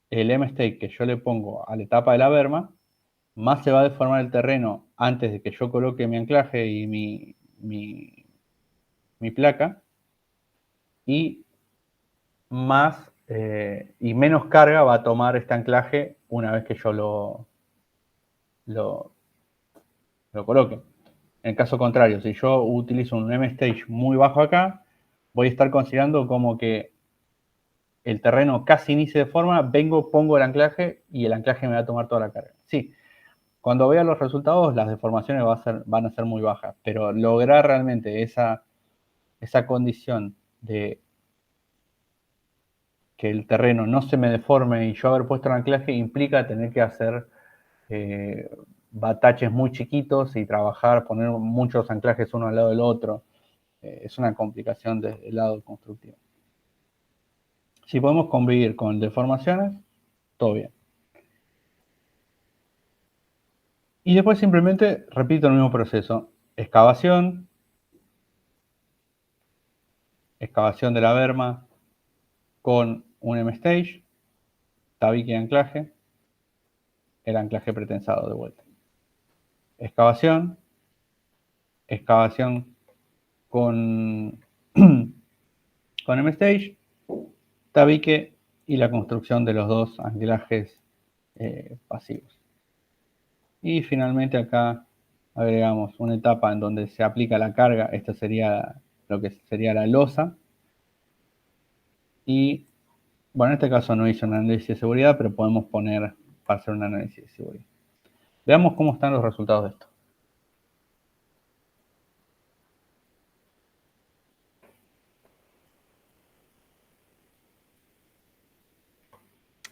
el M-Stake que yo le pongo a la etapa de la berma, más se va a deformar el terreno antes de que yo coloque mi anclaje y mi placa, y menos carga va a tomar este anclaje una vez que yo lo coloque. En caso contrario, si yo utilizo un M-Stage muy bajo acá, voy a estar considerando como que el terreno casi ni se deforma, pongo el anclaje y el anclaje me va a tomar toda la carga. Sí, cuando vea los resultados, las deformaciones van a ser muy bajas, pero lograr realmente esa condición de que el terreno no se me deforme y yo haber puesto el anclaje implica tener que hacer bataches muy chiquitos y poner muchos anclajes uno al lado del otro. Es una complicación desde el lado constructivo. Si podemos convivir con deformaciones, todo bien. Y después simplemente repito el mismo proceso. Excavación de la berma con un M-Stage, tabique y anclaje, el anclaje pretensado de vuelta. Excavación con M-Stage, tabique y la construcción de los dos anclajes pasivos. Y finalmente acá agregamos una etapa en donde se aplica la carga. Esta sería lo que sería la losa. Y, bueno, en este caso no hice un análisis de seguridad, pero podemos poner para hacer un análisis de seguridad. Veamos cómo están los resultados de esto.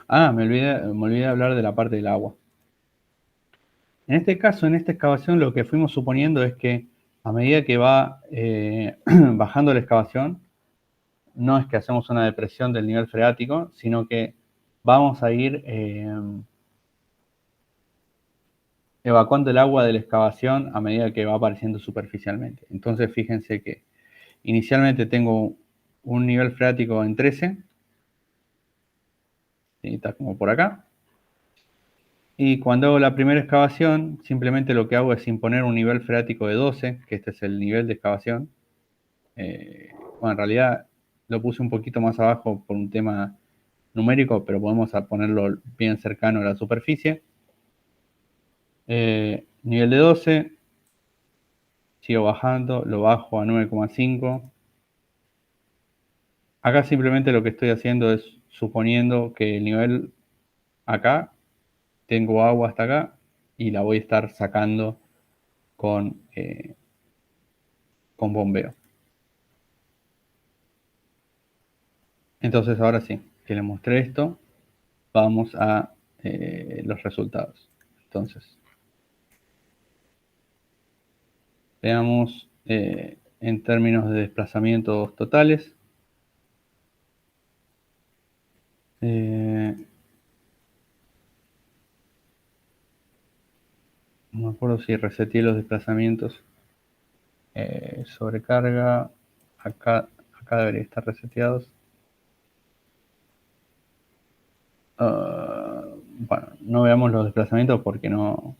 Me olvidé de hablar de la parte del agua. En este caso, en esta excavación, lo que fuimos suponiendo es que a medida que va bajando la excavación, no es que hacemos una depresión del nivel freático, sino que vamos a ir evacuando el agua de la excavación a medida que va apareciendo superficialmente. Entonces, fíjense que inicialmente tengo un nivel freático en 13, ¿sí? Está como por acá. Y cuando hago la primera excavación, simplemente lo que hago es imponer un nivel freático de 12, que este es el nivel de excavación. Bueno, en realidad lo puse un poquito más abajo por un tema numérico, pero podemos ponerlo bien cercano a la superficie. Nivel de 12, sigo bajando, lo bajo a 9,5. Acá simplemente lo que estoy haciendo es suponiendo que el nivel acá, tengo agua hasta acá y la voy a estar sacando con bombeo. Entonces ahora sí, que les mostré esto, vamos a los resultados. Entonces, veamos en términos de desplazamientos totales. No me acuerdo si reseteé los desplazamientos. Sobrecarga, acá debería estar reseteados. Bueno, no veamos los desplazamientos porque no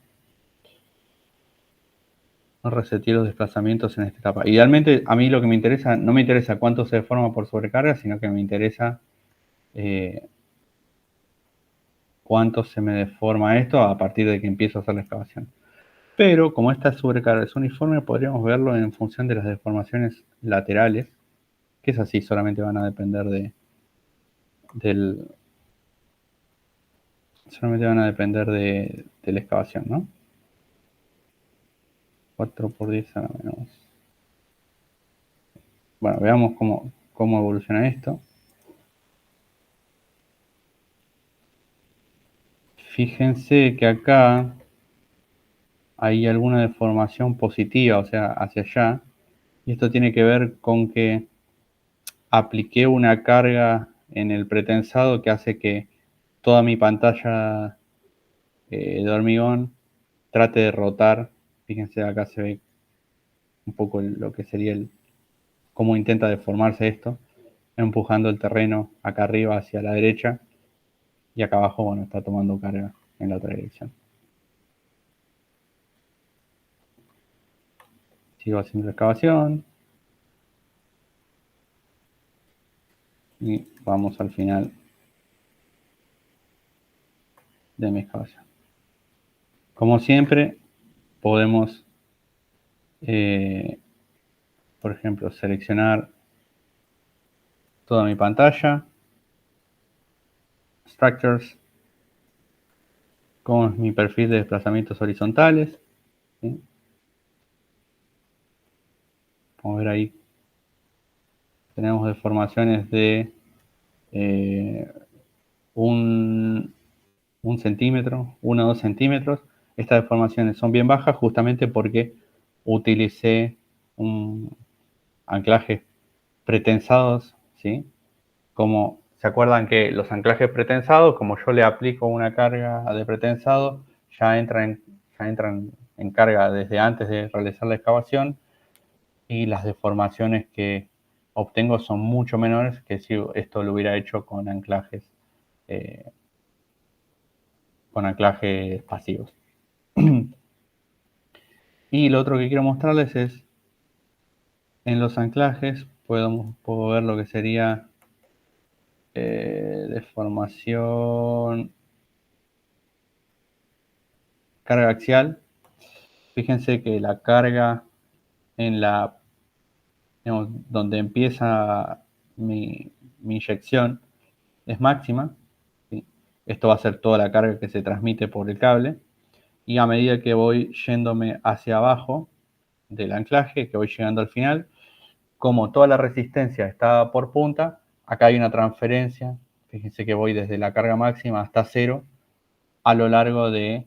reseteé los desplazamientos en esta etapa. Idealmente, a mí lo que me interesa, no me interesa cuánto se deforma por sobrecarga, sino que me interesa cuánto se me deforma esto a partir de que empiezo a hacer la excavación. Pero como esta sobrecarga es uniforme, podríamos verlo en función de las deformaciones laterales, que es así, solamente van a depender de la excavación, ¿no? 4 por 10 a la menos. Bueno, veamos cómo evoluciona esto. Fíjense que acá hay alguna deformación positiva, o sea, hacia allá. Y esto tiene que ver con que apliqué una carga en el pretensado que hace que toda mi pantalla de hormigón trate de rotar. Fíjense, acá se ve un poco lo que sería cómo intenta deformarse esto, empujando el terreno acá arriba hacia la derecha y acá abajo, bueno, está tomando carga en la otra dirección. Sigo haciendo la excavación y vamos al final de mi excavación. Como siempre, podemos, por ejemplo, seleccionar toda mi pantalla, Structures, como es mi perfil de desplazamientos horizontales, ¿sí? Como ver ahí, tenemos deformaciones de un centímetro, 1 o 2 centímetros. Estas deformaciones son bien bajas justamente porque utilicé un anclajes pretensados, ¿sí? Como se acuerdan que los anclajes pretensados, como yo le aplico una carga de pretensado, ya entran en carga desde antes de realizar la excavación y las deformaciones que obtengo son mucho menores que si esto lo hubiera hecho con anclajes pasivos. Y lo otro que quiero mostrarles es, en los anclajes puedo ver lo que sería deformación, carga axial. Fíjense que la carga en digamos, donde empieza mi mi inyección es máxima, ¿sí? Esto va a ser toda la carga que se transmite por el cable, y a medida que voy yéndome hacia abajo del anclaje, que voy llegando al final, como toda la resistencia está por punta, acá hay una transferencia, fíjense que voy desde la carga máxima hasta cero a lo largo de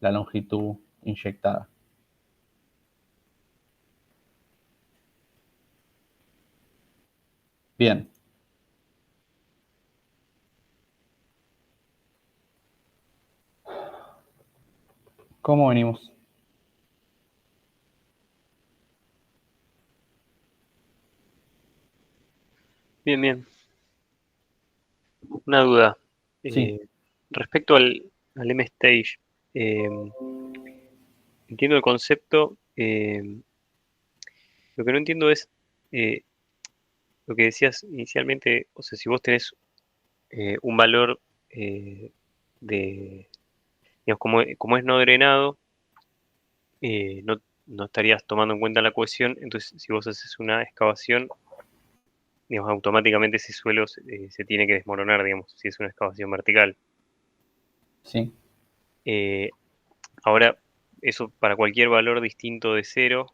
la longitud inyectada. Bien. ¿Cómo venimos? Bien, bien. Una duda. Sí. Respecto al M-Stage, entiendo el concepto. Lo que no entiendo es eh, lo que decías inicialmente. O sea, si vos tenés un valor de, digamos, como es no drenado, no estarías tomando en cuenta la cohesión. Entonces, si vos haces una excavación, digamos, automáticamente ese suelo se tiene que desmoronar, digamos, si es una excavación vertical. Sí. Eh, Ahora, eso para cualquier valor distinto de cero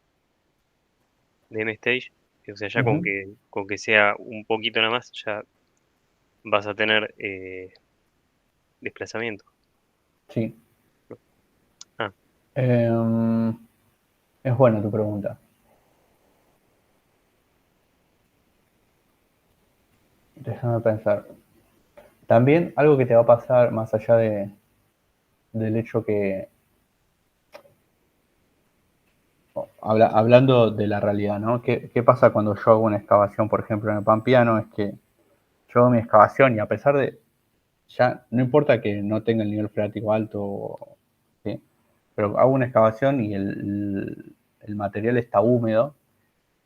de M-Stage, o sea, ya Ujú. con que sea un poquito nada más, ya vas a tener desplazamiento. Sí. Ah, Em, es buena tu pregunta. Déjame pensar. También algo que te va a pasar más allá del hecho que, hablando de la realidad, ¿no? ¿Qué pasa cuando yo hago una excavación, por ejemplo, en el Pampeano? Es que yo hago mi excavación y a pesar de, ya no importa que no tenga el nivel freático alto, ¿sí? Pero hago una excavación y el material está húmedo,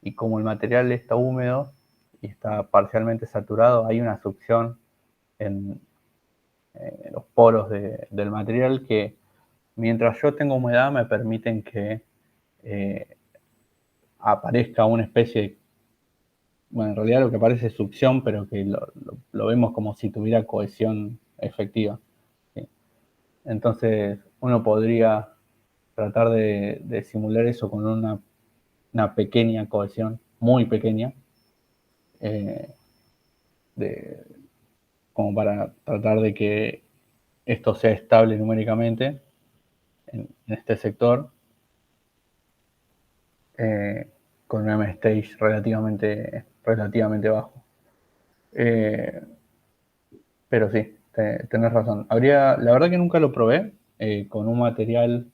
y como el material está húmedo y está parcialmente saturado, hay una succión en, los poros del material que, mientras yo tengo humedad, me permiten que eh, aparezca una especie de, bueno, en realidad lo que parece es succión, pero que lo vemos como si tuviera cohesión efectiva, ¿sí? Entonces uno podría tratar de simular eso con una pequeña cohesión, muy pequeña, eh, de, como para tratar de que esto sea estable numéricamente en este sector, eh, con un M-Stage relativamente bajo. Eh, pero sí, tenés razón. La verdad que nunca lo probé con un material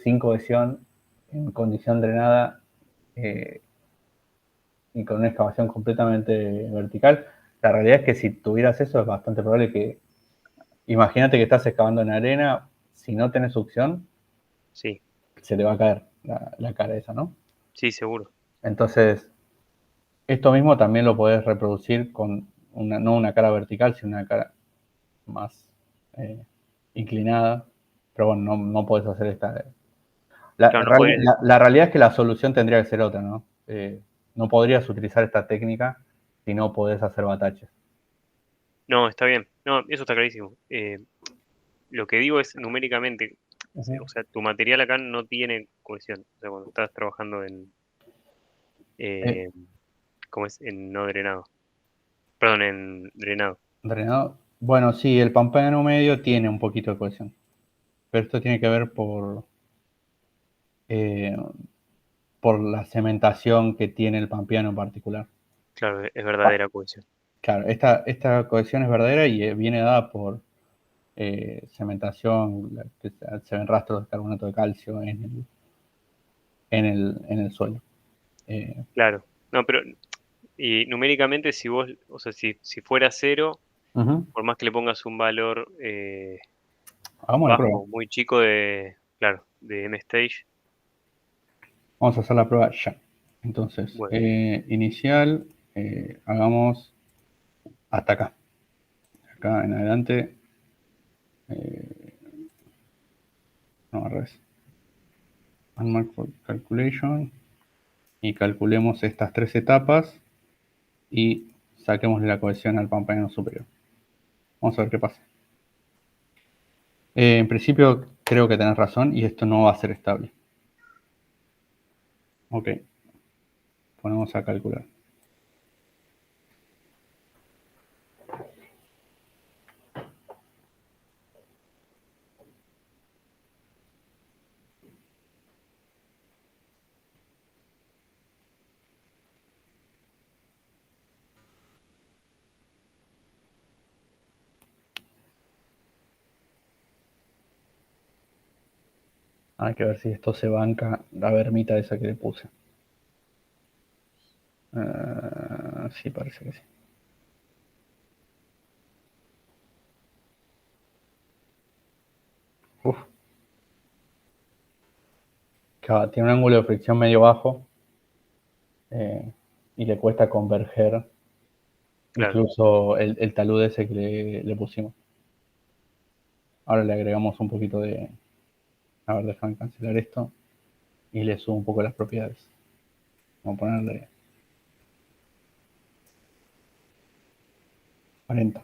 sin cohesión, en condición drenada, eh, y con una excavación completamente vertical. La realidad es que si tuvieras eso es bastante probable que, imagínate que estás excavando en arena, si no tenés succión, sí, se te va a caer la cara esa, ¿no? sí, seguro. Entonces, esto mismo también lo podés reproducir con no una cara vertical, sino una cara más eh, inclinada. Pero bueno, no podés hacer esta. Claro, no podés. La realidad es que la solución tendría que ser otra, ¿no? No podrías utilizar esta técnica si no podés hacer bataches. No, está bien. No, eso está clarísimo. Lo que digo es numéricamente, Ujú. o sea, tu material acá no tiene cohesión. O sea, cuando estás trabajando en, Eh, eh, ¿cómo es? En no drenado. Perdón, en drenado. Drenado. Bueno, sí, el pampano medio tiene un poquito de cohesión, pero esto tiene que ver eh, por la cementación que tiene el pampeano en particular. Claro, es Ah, verdadera cohesión. claro, esta cohesión es verdadera y viene dada por cementación, que se ven rastros de carbonato de calcio en el suelo. Eh, Claro. No, pero y numéricamente si vos, o sea, si fuera cero, Ujú. por más que le pongas un valor Hagamos la prueba. bajo, muy chico de, claro, de M-Stage, Vamos a hacer la prueba ya. Entonces, bueno, inicial, hagamos hasta acá. Acá en adelante, eh, no, al revés. Unmark for calculation. Y calculemos estas tres etapas y saquémosle la cohesión al pampeano superior. Vamos a ver qué pasa. En principio creo que tenés razón y esto no va a ser estable. Ok, ponemos a calcular. Hay que ver si esto se banca la vermita esa que le puse. Sí, parece que sí. Uf. Claro, tiene un ángulo de fricción medio bajo y le cuesta converger Claro. incluso el talud ese que le pusimos. Ahora le agregamos un poquito de... A ver, déjame cancelar esto y le subo un poco las propiedades. Vamos a ponerle 40.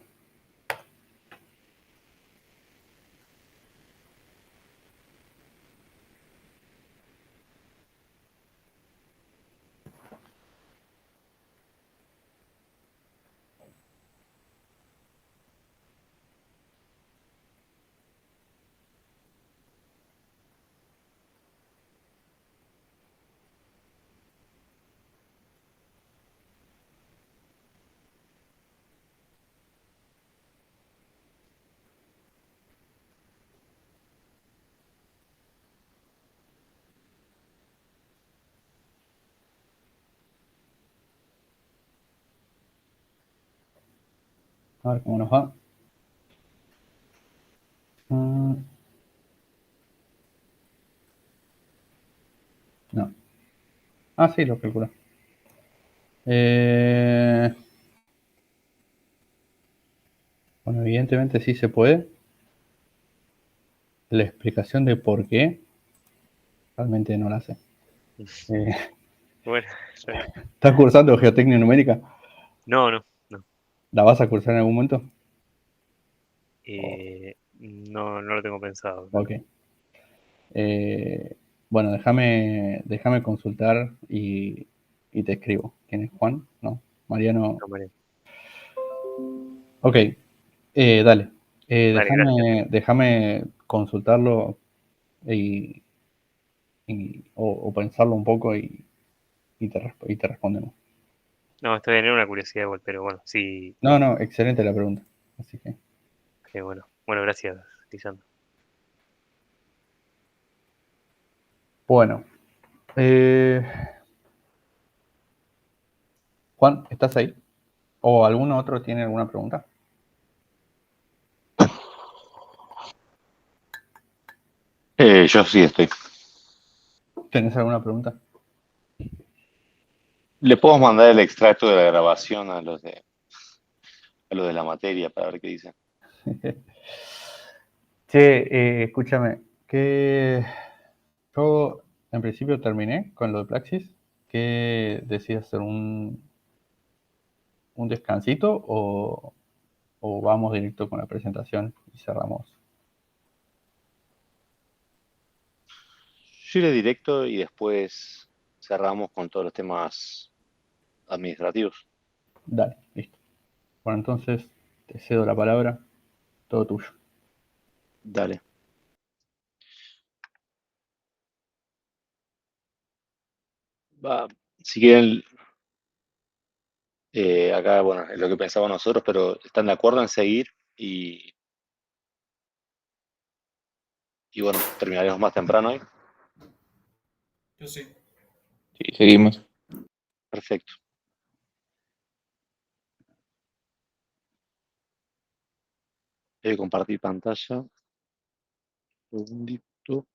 A ver cómo nos va. No. Ah, sí, lo calculo. Bueno, evidentemente sí se puede. La explicación de por qué realmente no la sé. Bueno, está bien. ¿Estás cursando geotecnia numérica? No, no, no. ¿La vas a cursar en algún momento? No, no lo tengo pensado. Ok. Bueno, déjame consultar y te escribo. ¿Quién es Juan? No, Mariano. No, María. Ok, dale. Dale, gracias. Déjame consultarlo o pensarlo un poco y te respondemos. No, está bien, era una curiosidad igual, pero bueno, sí, No, no, excelente la pregunta. Así que, bueno. Bueno, gracias, Lisandro. bueno. Eh, Juan, ¿estás ahí? ¿O alguno otro tiene alguna pregunta? Yo sí estoy. ¿Tenés alguna pregunta? ¿Le puedo mandar el extracto de la grabación a los de la materia para ver qué dicen? Che, escúchame, que yo en principio terminé con lo de Praxis. ¿Qué decís hacer un descansito o vamos directo con la presentación y cerramos? Yo iré directo y después cerramos con todos los temas administrativos. Dale, listo. Bueno, entonces te cedo la palabra, todo tuyo. Dale. Va, si quieren, acá, bueno, es lo que pensábamos nosotros, pero ¿están de acuerdo en seguir? Y bueno, terminaremos más temprano hoy. Yo sí. Sí, seguimos. Perfecto. Compartir pantalla. Un segundito.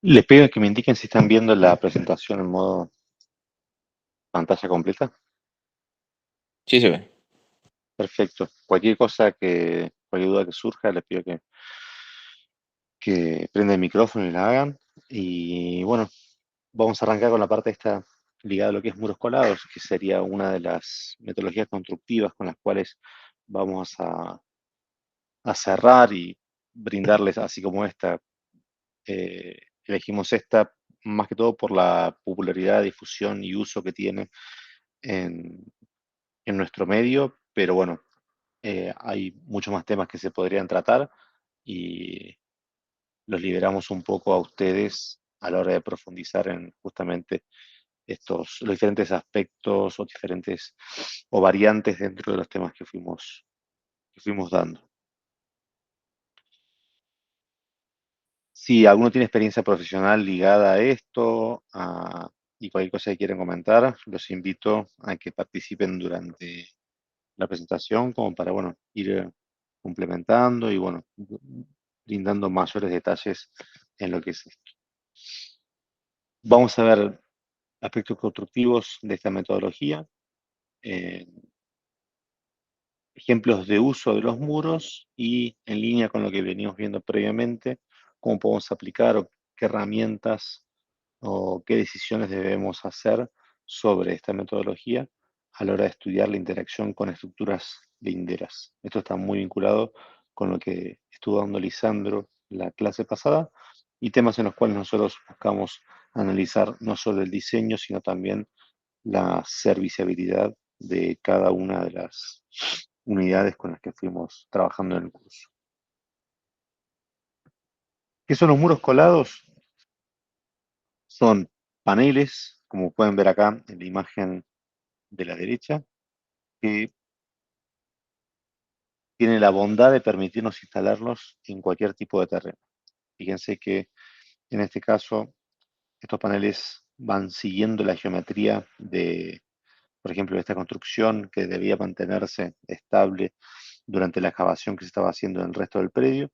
Les pido que me indiquen si están viendo la presentación en modo pantalla completa. Sí se ve. Perfecto. Cualquier duda que surja, les pido que prendan el micrófono y la hagan. Y bueno, vamos a arrancar con la parte esta ligada a lo que es muros colados, que sería una de las metodologías constructivas con las cuales vamos a cerrar y brindarles, así como esta. Elegimos esta más que todo por la popularidad, difusión y uso que tiene en, en nuestro medio, pero bueno, hay muchos más temas que se podrían tratar y los liberamos un poco a ustedes a la hora de profundizar en justamente los diferentes aspectos o diferentes o variantes dentro de los temas que fuimos dando. Si alguno tiene experiencia profesional ligada a esto y cualquier cosa que quieran comentar, los invito a que participen durante la presentación como para, bueno, ir complementando y, bueno, brindando mayores detalles en lo que es esto. Vamos a ver aspectos constructivos de esta metodología, ejemplos de uso de los muros y en línea con lo que venimos viendo previamente, cómo podemos aplicar o qué herramientas o qué decisiones debemos hacer sobre esta metodología a la hora de estudiar la interacción con estructuras linderas. Esto está muy vinculado con lo que estuvo dando Lisandro la clase pasada y temas en los cuales nosotros buscamos analizar no solo el diseño, sino también la serviciabilidad de cada una de las unidades con las que fuimos trabajando en el curso. ¿Qué son los muros colados? Son paneles, como pueden ver acá en la imagen de la derecha, que tienen la bondad de permitirnos instalarlos en cualquier tipo de terreno. Fíjense que en este caso estos paneles van siguiendo la geometría de, por ejemplo, de esta construcción que debía mantenerse estable durante la excavación que se estaba haciendo en el resto del predio.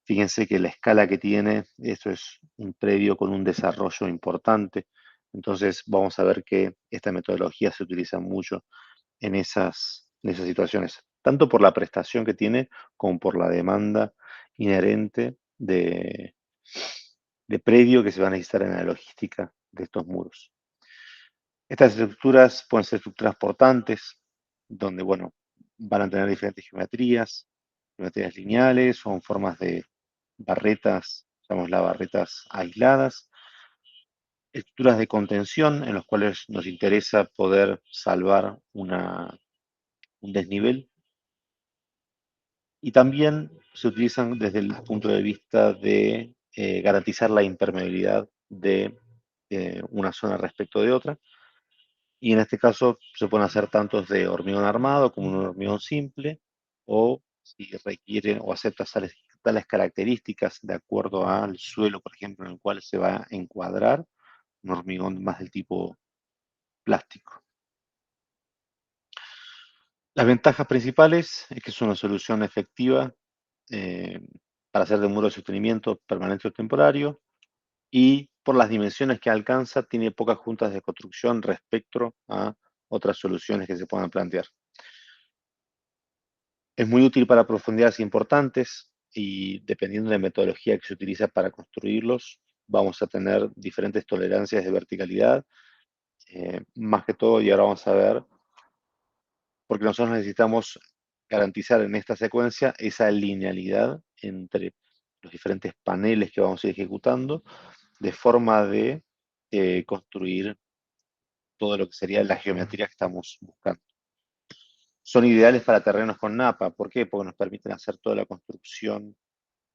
Fíjense que la escala que tiene, esto es un predio con un desarrollo importante. Entonces vamos a ver que esta metodología se utiliza mucho en esas situaciones, tanto por la prestación que tiene como por la demanda inherente de predio que se va a necesitar en la logística de estos muros. Estas estructuras pueden ser estructuras portantes, donde, bueno, van a tener diferentes geometrías lineales o en formas de barretas, llamémoslas barretas aisladas, estructuras de contención en las cuales nos interesa poder salvar un desnivel y también se utilizan desde el punto de vista de garantizar la impermeabilidad de una zona respecto de otra. Y en este caso se pueden hacer tantos de hormigón armado como un hormigón simple, o si requiere o acepta tales características de acuerdo al suelo, por ejemplo, en el cual se va a encuadrar, un hormigón más del tipo plástico. Las ventajas principales es que es una solución efectiva eh, para hacer de muro de sostenimiento permanente o temporario, y por las dimensiones que alcanza, tiene pocas juntas de construcción respecto a otras soluciones que se puedan plantear. Es muy útil para profundidades importantes y dependiendo de la metodología que se utiliza para construirlos, vamos a tener diferentes tolerancias de verticalidad, más que todo, y ahora vamos a ver, porque nosotros necesitamos garantizar en esta secuencia esa linealidad entre los diferentes paneles que vamos a ir ejecutando, de forma de construir todo lo que sería la geometría que estamos buscando. Son ideales para terrenos con napa. ¿Por qué? Porque nos permiten hacer toda la construcción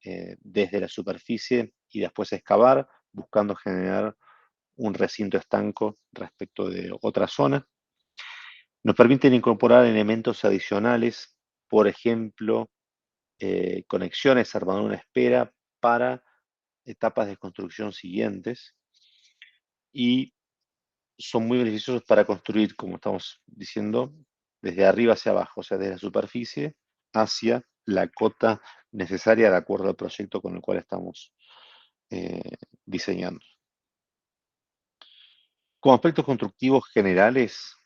desde la superficie y después excavar, buscando generar un recinto estanco respecto de otra zona. Nos permiten incorporar elementos adicionales, por ejemplo, conexiones, armadura una espera para etapas de construcción siguientes, y son muy beneficiosos para construir, como estamos diciendo, desde arriba hacia abajo, o sea, desde la superficie hacia la cota necesaria de acuerdo al proyecto con el cual estamos diseñando. Como aspectos constructivos generales,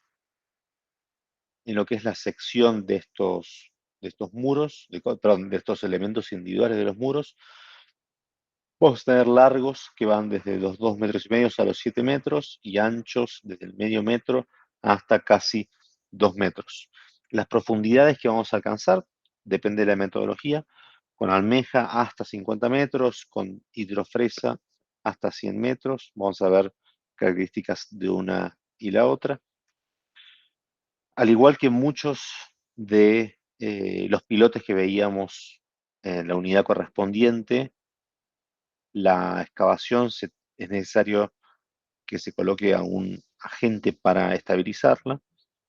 en lo que es la sección de estos muros, perdón, de estos elementos individuales de los muros, vamos a tener largos que van desde los 2,5 metros a los 7 metros y anchos desde el medio metro hasta casi 2 metros. Las profundidades que vamos a alcanzar depende de la metodología, con almeja hasta 50 metros, con hidrofresa hasta 100 metros. Vamos a ver características de una y la otra. Al igual que muchos de los pilotes que veíamos en la unidad correspondiente, la excavación es necesario que se coloque a un agente para estabilizarla.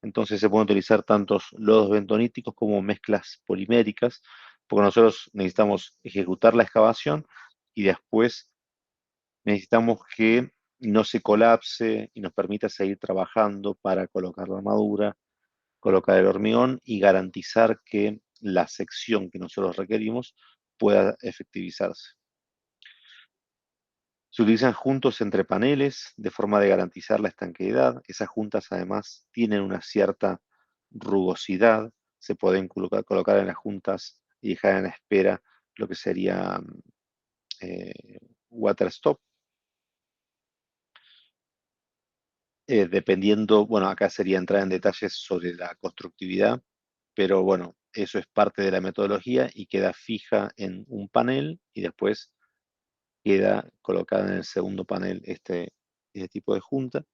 Entonces se pueden utilizar tantos lodos bentoníticos como mezclas poliméricas, porque nosotros necesitamos ejecutar la excavación y después necesitamos que no se colapse y nos permita seguir trabajando para colocar la armadura, colocar el hormigón y garantizar que la sección que nosotros requerimos pueda efectivizarse. Se utilizan juntos entre paneles de forma de garantizar la estanqueidad. Esas juntas además tienen una cierta rugosidad. Se pueden colocar en las juntas y dejar en espera lo que sería water stop. Dependiendo, bueno, acá sería entrar en detalles sobre la constructividad, pero bueno, eso es parte de la metodología y queda fija en un panel y después queda colocada en el segundo panel este tipo de junta.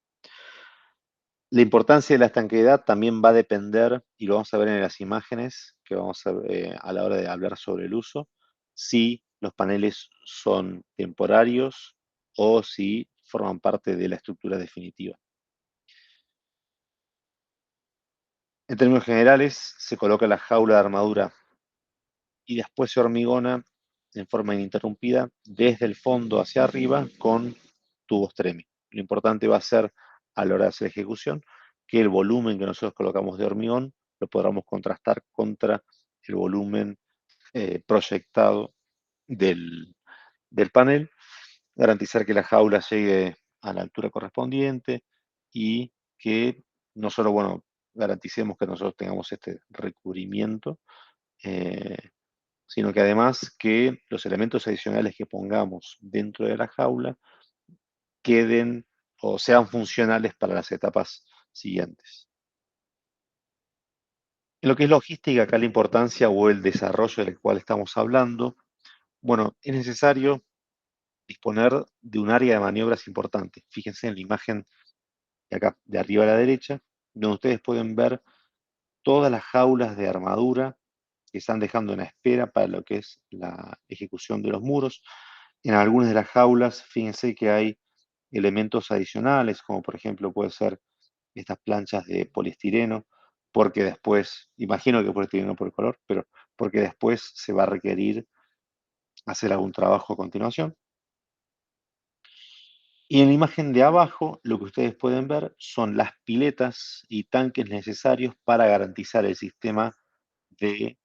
La importancia de la estanqueidad también va a depender, y lo vamos a ver en las imágenes que vamos a la hora de hablar sobre el uso, si los paneles son temporarios o si forman parte de la estructura definitiva. En términos generales, se coloca la jaula de armadura y después se hormigona en forma ininterrumpida desde el fondo hacia arriba con tubos TREMI. Lo importante va a ser, a la hora de hacer ejecución, que el volumen que nosotros colocamos de hormigón lo podamos contrastar contra el volumen proyectado del panel, garantizar que la jaula llegue a la altura correspondiente y que no solo, bueno, garanticemos que nosotros tengamos este recubrimiento, sino que además que los elementos adicionales que pongamos dentro de la jaula queden o sean funcionales para las etapas siguientes. En lo que es logística, acá la importancia o el desarrollo del cual estamos hablando, bueno, es necesario disponer de un área de maniobras importante. Fíjense en la imagen de acá, de arriba a la derecha, donde ustedes pueden ver todas las jaulas de armadura que están dejando en espera para lo que es la ejecución de los muros. En algunas de las jaulas, fíjense que hay elementos adicionales, como por ejemplo puede ser estas planchas de poliestireno, porque después, imagino que poliestireno por el color, pero porque después se va a requerir hacer algún trabajo a continuación. Y en la imagen de abajo, lo que ustedes pueden ver son las piletas y tanques necesarios para garantizar el sistema de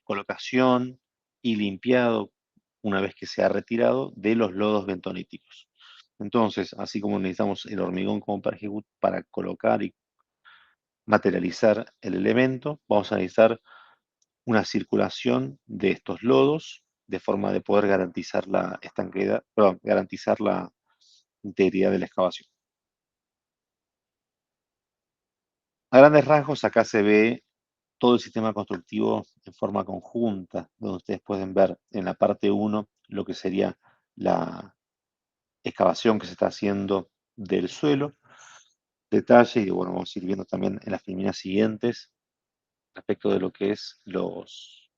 colocación y limpiado, una vez que se ha retirado, de los lodos bentoníticos. Entonces, así como necesitamos el hormigón como para colocar y materializar el elemento, vamos a necesitar una circulación de estos lodos de forma de poder garantizar la estanqueidad, perdón, garantizar la integridad de la excavación. A grandes rasgos, acá se ve todo el sistema constructivo en forma conjunta, donde ustedes pueden ver en la parte 1 lo que sería la excavación que se está haciendo del suelo, detalle, y bueno, vamos a ir viendo también en las filminas siguientes respecto de lo que es los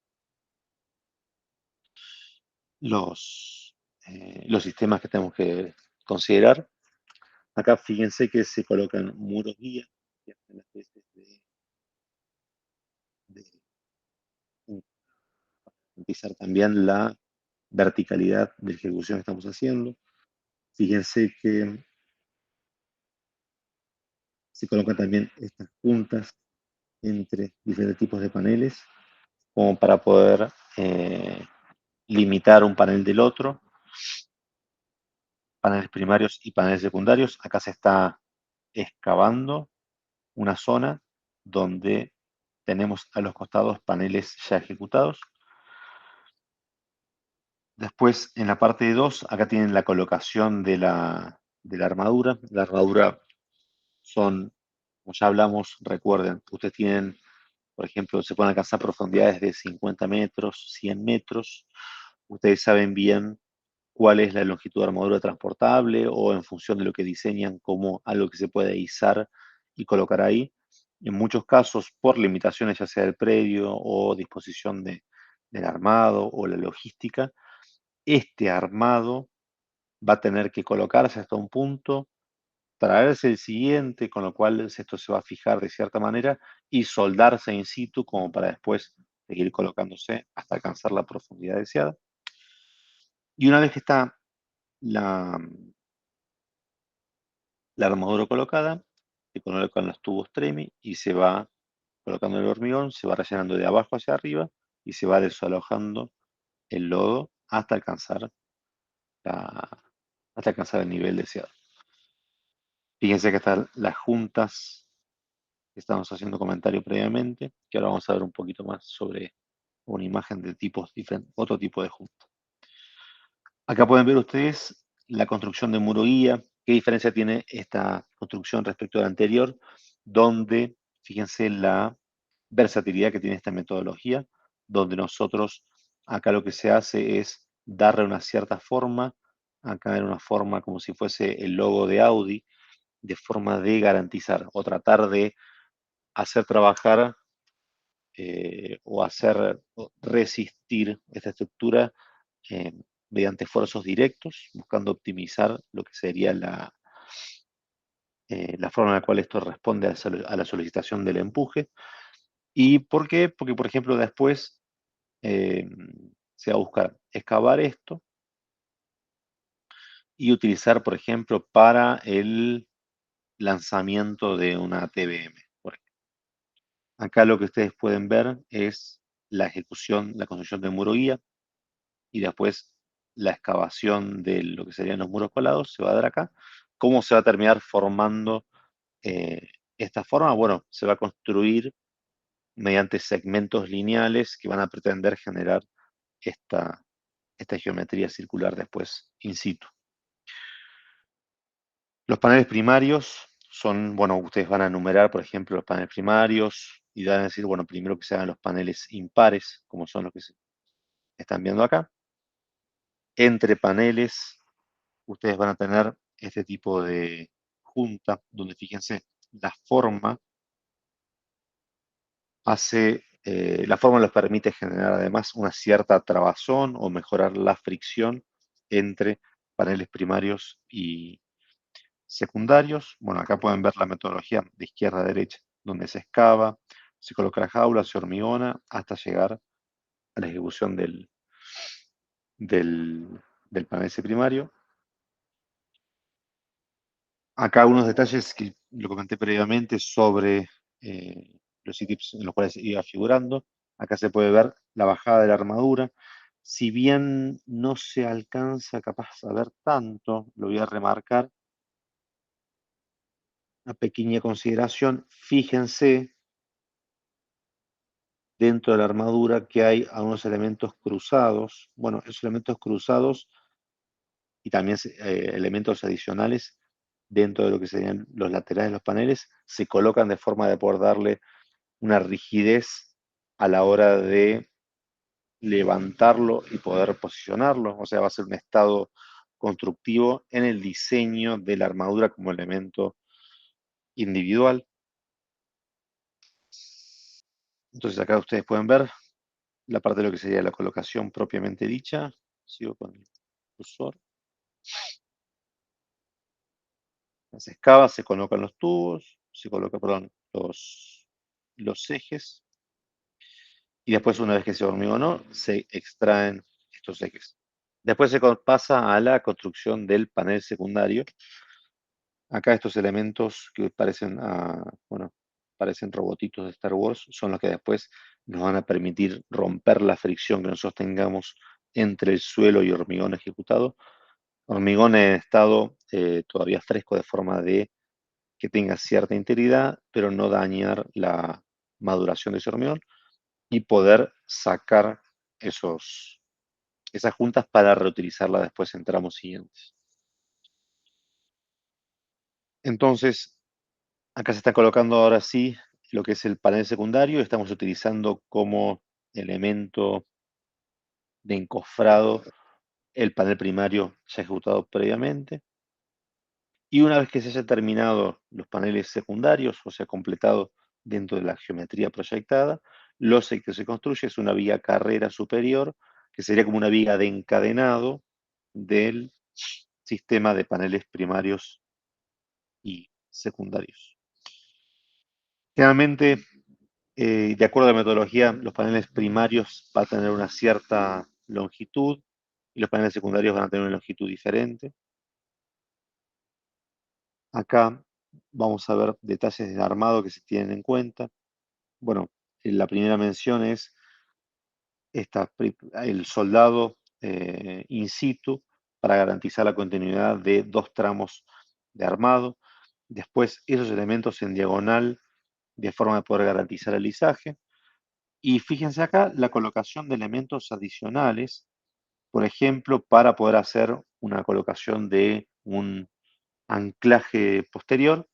sistemas que tenemos que considerar. Acá fíjense que se colocan muros guía, que hacen las veces de garantizar también la verticalidad de ejecución que estamos haciendo. Fíjense que se colocan también estas puntas entre diferentes tipos de paneles, como para poder limitar un panel del otro paneles primarios y paneles secundarios. Acá se está excavando una zona donde tenemos a los costados paneles ya ejecutados. Después, en la parte de 2, acá tienen la colocación de la armadura. La armadura son, como ya hablamos, recuerden, ustedes tienen, por ejemplo, se pueden alcanzar profundidades de 50 metros, 100 metros. Ustedes saben bien cuál es la longitud de armadura transportable o en función de lo que diseñan como algo que se puede izar y colocar ahí. En muchos casos, por limitaciones ya sea del predio o disposición del armado o la logística, este armado va a tener que colocarse hasta un punto, traerse el siguiente, con lo cual esto se va a fijar de cierta manera y soldarse in situ como para después seguir colocándose hasta alcanzar la profundidad deseada. Y una vez que está la armadura colocada, se colocan los tubos TREMI y se va colocando el hormigón, se va rellenando de abajo hacia arriba y se va desalojando el lodo hasta alcanzar el nivel deseado. Fíjense que están las juntas que estábamos haciendo comentario previamente, que ahora vamos a ver un poquito más sobre una imagen de tipos diferentes, otro tipo de junta. Acá pueden ver ustedes la construcción de muro guía. ¿Qué diferencia tiene esta construcción respecto a la anterior? Donde, fíjense la versatilidad que tiene esta metodología, donde nosotros, acá lo que se hace es darle una cierta forma, acá en una forma como si fuese el logo de Audi, de forma de garantizar o tratar de hacer trabajar o hacer resistir esta estructura eh, mediante esfuerzos directos, buscando optimizar lo que sería la forma en la cual esto responde a la solicitación del empuje. ¿Y por qué? Porque, por ejemplo, después se va a buscar excavar esto y utilizar, por ejemplo, para el lanzamiento de una TBM. Por ejemplo. Acá lo que ustedes pueden ver es la ejecución, la construcción del muro guía y después la excavación de lo que serían los muros colados se va a dar acá. ¿Cómo se va a terminar formando esta forma? Bueno, se va a construir mediante segmentos lineales que van a pretender generar esta geometría circular después in situ. Los paneles primarios son, bueno, ustedes van a enumerar, por ejemplo, los paneles primarios y van a decir, bueno, primero que se hagan los paneles impares, como son los que se están viendo acá. Entre paneles, ustedes van a tener este tipo de junta, donde fíjense, la forma les permite generar además una cierta trabazón o mejorar la fricción entre paneles primarios y secundarios. Bueno, acá pueden ver la metodología de izquierda a derecha, donde se excava, se coloca la jaula, se hormigona, hasta llegar a la ejecución del panel primario. Acá unos detalles que lo comenté previamente sobre los ítems en los cuales iba figurando. Acá se puede ver la bajada de la armadura. Si bien no se alcanza capaz a ver tanto, lo voy a remarcar. Una pequeña consideración, fíjense dentro de la armadura que hay algunos elementos cruzados. Bueno, esos elementos cruzados y también elementos adicionales dentro de lo que serían los laterales de los paneles se colocan de forma de poder darle una rigidez a la hora de levantarlo y poder posicionarlo. O sea, va a ser un estado constructivo en el diseño de la armadura como elemento individual. Entonces acá ustedes pueden ver la parte de lo que sería la colocación propiamente dicha. Sigo con el cursor. Se excava, se colocan los tubos, se colocan, perdón, los ejes. Y después, una vez que se hormigonó, se extraen estos ejes. Después se pasa a la construcción del panel secundario. Acá estos elementos que parecen, parecen robotitos de Star Wars, son los que después nos van a permitir romper la fricción que nosotros tengamos entre el suelo y hormigón ejecutado. Hormigón en estado todavía fresco, de forma de que tenga cierta integridad, pero no dañar la maduración de ese hormigón, y poder sacar esas juntas para reutilizarlas después en tramos siguientes. Entonces, acá se está colocando ahora sí lo que es el panel secundario. Estamos utilizando como elemento de encofrado el panel primario ya ejecutado previamente. Y una vez que se haya terminado los paneles secundarios, o sea, completado dentro de la geometría proyectada, lo que se construye es una viga carrera superior, que sería como una viga de encadenado del sistema de paneles primarios y secundarios. Generalmente, de acuerdo a la metodología, los paneles primarios van a tener una cierta longitud y los paneles secundarios van a tener una longitud diferente. Acá vamos a ver detalles de armado que se tienen en cuenta. Bueno, la primera mención es el soldado in situ para garantizar la continuidad de 2 tramos de armado. Después, esos elementos en diagonal, de forma de poder garantizar el lizaje. Y fíjense acá la colocación de elementos adicionales, por ejemplo, para poder hacer una colocación de un anclaje posterior.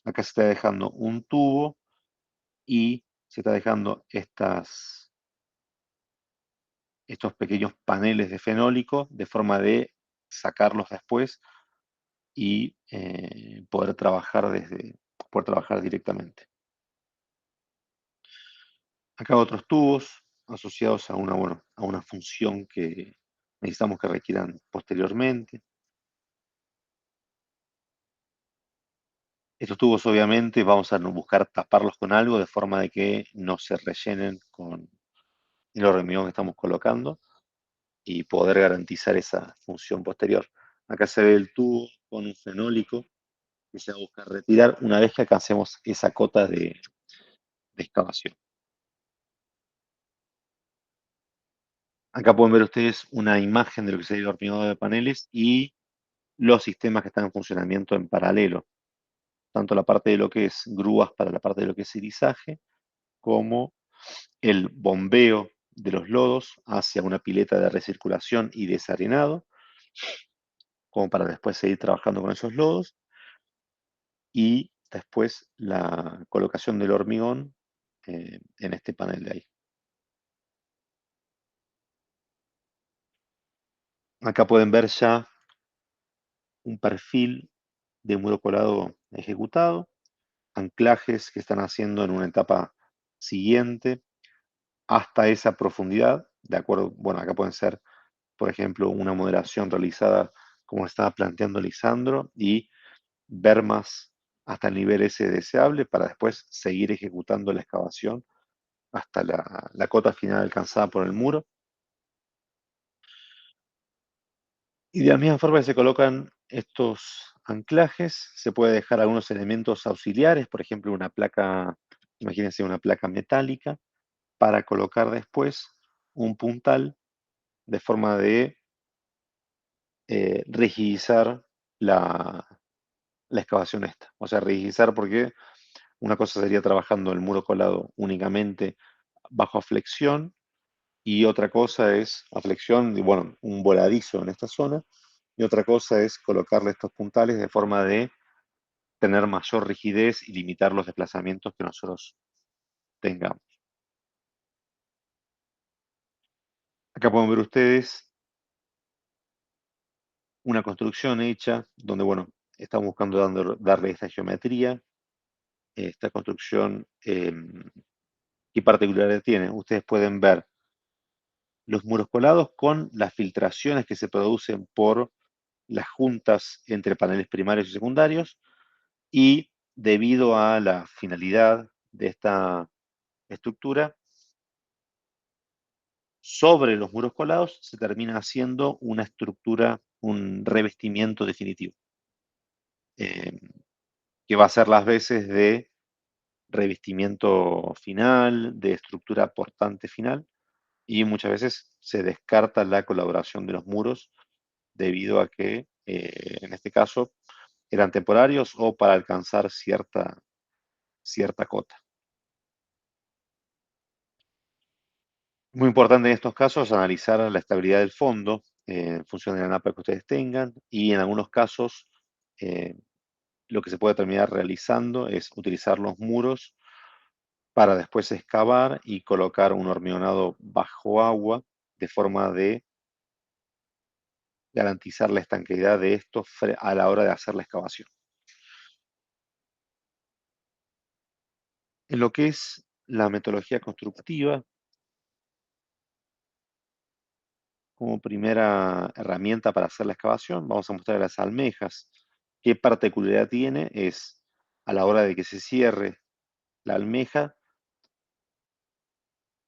Acá se está dejando un tubo y se está dejando estos pequeños paneles de fenólico, de forma de sacarlos después y poder trabajar directamente. Acá otros tubos asociados a una función que necesitamos que requieran posteriormente. Estos tubos, obviamente, vamos a buscar taparlos con algo, de forma de que no se rellenen con el hormigón que estamos colocando, y poder garantizar esa función posterior. Acá se ve el tubo con un fenólico que se va a buscar retirar una vez que alcancemos esa cota de excavación. Acá pueden ver ustedes una imagen de lo que sería el hormigón de paneles y los sistemas que están en funcionamiento en paralelo. Tanto la parte de lo que es grúas para la parte de lo que es irisaje, como el bombeo de los lodos hacia una pileta de recirculación y desarenado, como para después seguir trabajando con esos lodos, y después la colocación del hormigón en este panel de ahí. Acá pueden ver ya un perfil de muro colado ejecutado, anclajes que están haciendo en una etapa siguiente hasta esa profundidad, de acuerdo. Bueno, acá pueden ser, por ejemplo, una modelación realizada como estaba planteando Lisandro, y ver más hasta el nivel ese deseable, para después seguir ejecutando la excavación hasta la cota final alcanzada por el muro. Y de la misma forma que se colocan estos anclajes, se puede dejar algunos elementos auxiliares, por ejemplo, una placa, imagínense una placa metálica, para colocar después un puntal, de forma de rigidizar la excavación esta. O sea, rigidizar, porque una cosa sería trabajando el muro colado únicamente bajo flexión, y otra cosa es a flexión, y bueno, un voladizo en esta zona, y otra cosa es colocarle estos puntales de forma de tener mayor rigidez y limitar los desplazamientos que nosotros tengamos. Acá pueden ver ustedes una construcción hecha donde, bueno, estamos buscando darle esta geometría. Esta construcción, ¿qué particularidad tiene? Ustedes pueden ver los muros colados con las filtraciones que se producen por las juntas entre paneles primarios y secundarios, y debido a la finalidad de esta estructura, sobre los muros colados se termina haciendo una estructura, un revestimiento definitivo, eh, que va a ser las veces de revestimiento final, de estructura portante final, y muchas veces se descarta la colaboración de los muros debido a que, en este caso, eran temporarios o para alcanzar cierta cota. Muy importante en estos casos analizar la estabilidad del fondo en función de la napa que ustedes tengan, y en algunos casos lo que se puede terminar realizando es utilizar los muros para después excavar y colocar un hormigonado bajo agua de forma de garantizar la estanqueidad de esto a la hora de hacer la excavación. En lo que es la metodología constructiva, como primera herramienta para hacer la excavación, vamos a mostrar las almejas. ¿Qué particularidad tiene? Es a la hora de que se cierre la almeja,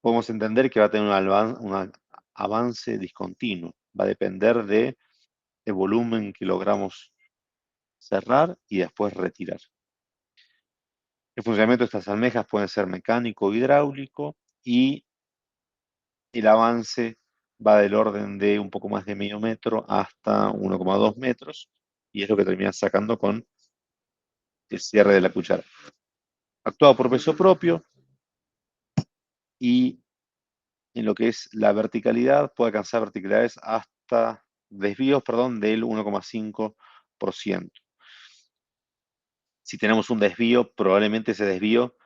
podemos entender que va a tener un avance discontinuo. Va a depender del volumen que logramos cerrar y después retirar. El funcionamiento de estas almejas puede ser mecánico o hidráulico, y el avance va del orden de un poco más de medio metro hasta 1,2 metros, y es lo que termina sacando con el cierre de la cuchara. Actuado por peso propio, y en lo que es la verticalidad puede alcanzar verticalidades hasta desvíos, perdón, del 1,5%. Si tenemos un desvío, probablemente ese desvío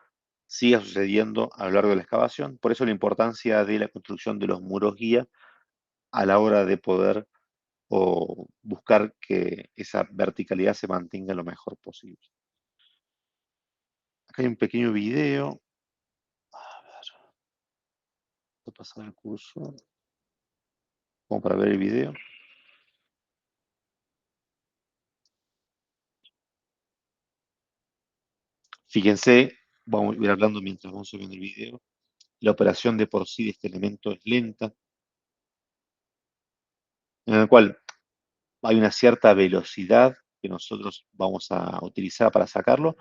siga sucediendo a lo largo de la excavación. Por eso la importancia de la construcción de los muros guía a la hora de poder o buscar que esa verticalidad se mantenga lo mejor posible. Acá hay un pequeño video. A ver, voy a pasar el curso como para ver el video. Fíjense, vamos a ir hablando mientras vamos viendo el video. La operación de por sí de este elemento es lenta, en la cual hay una cierta velocidad que nosotros vamos a utilizar para sacarlo,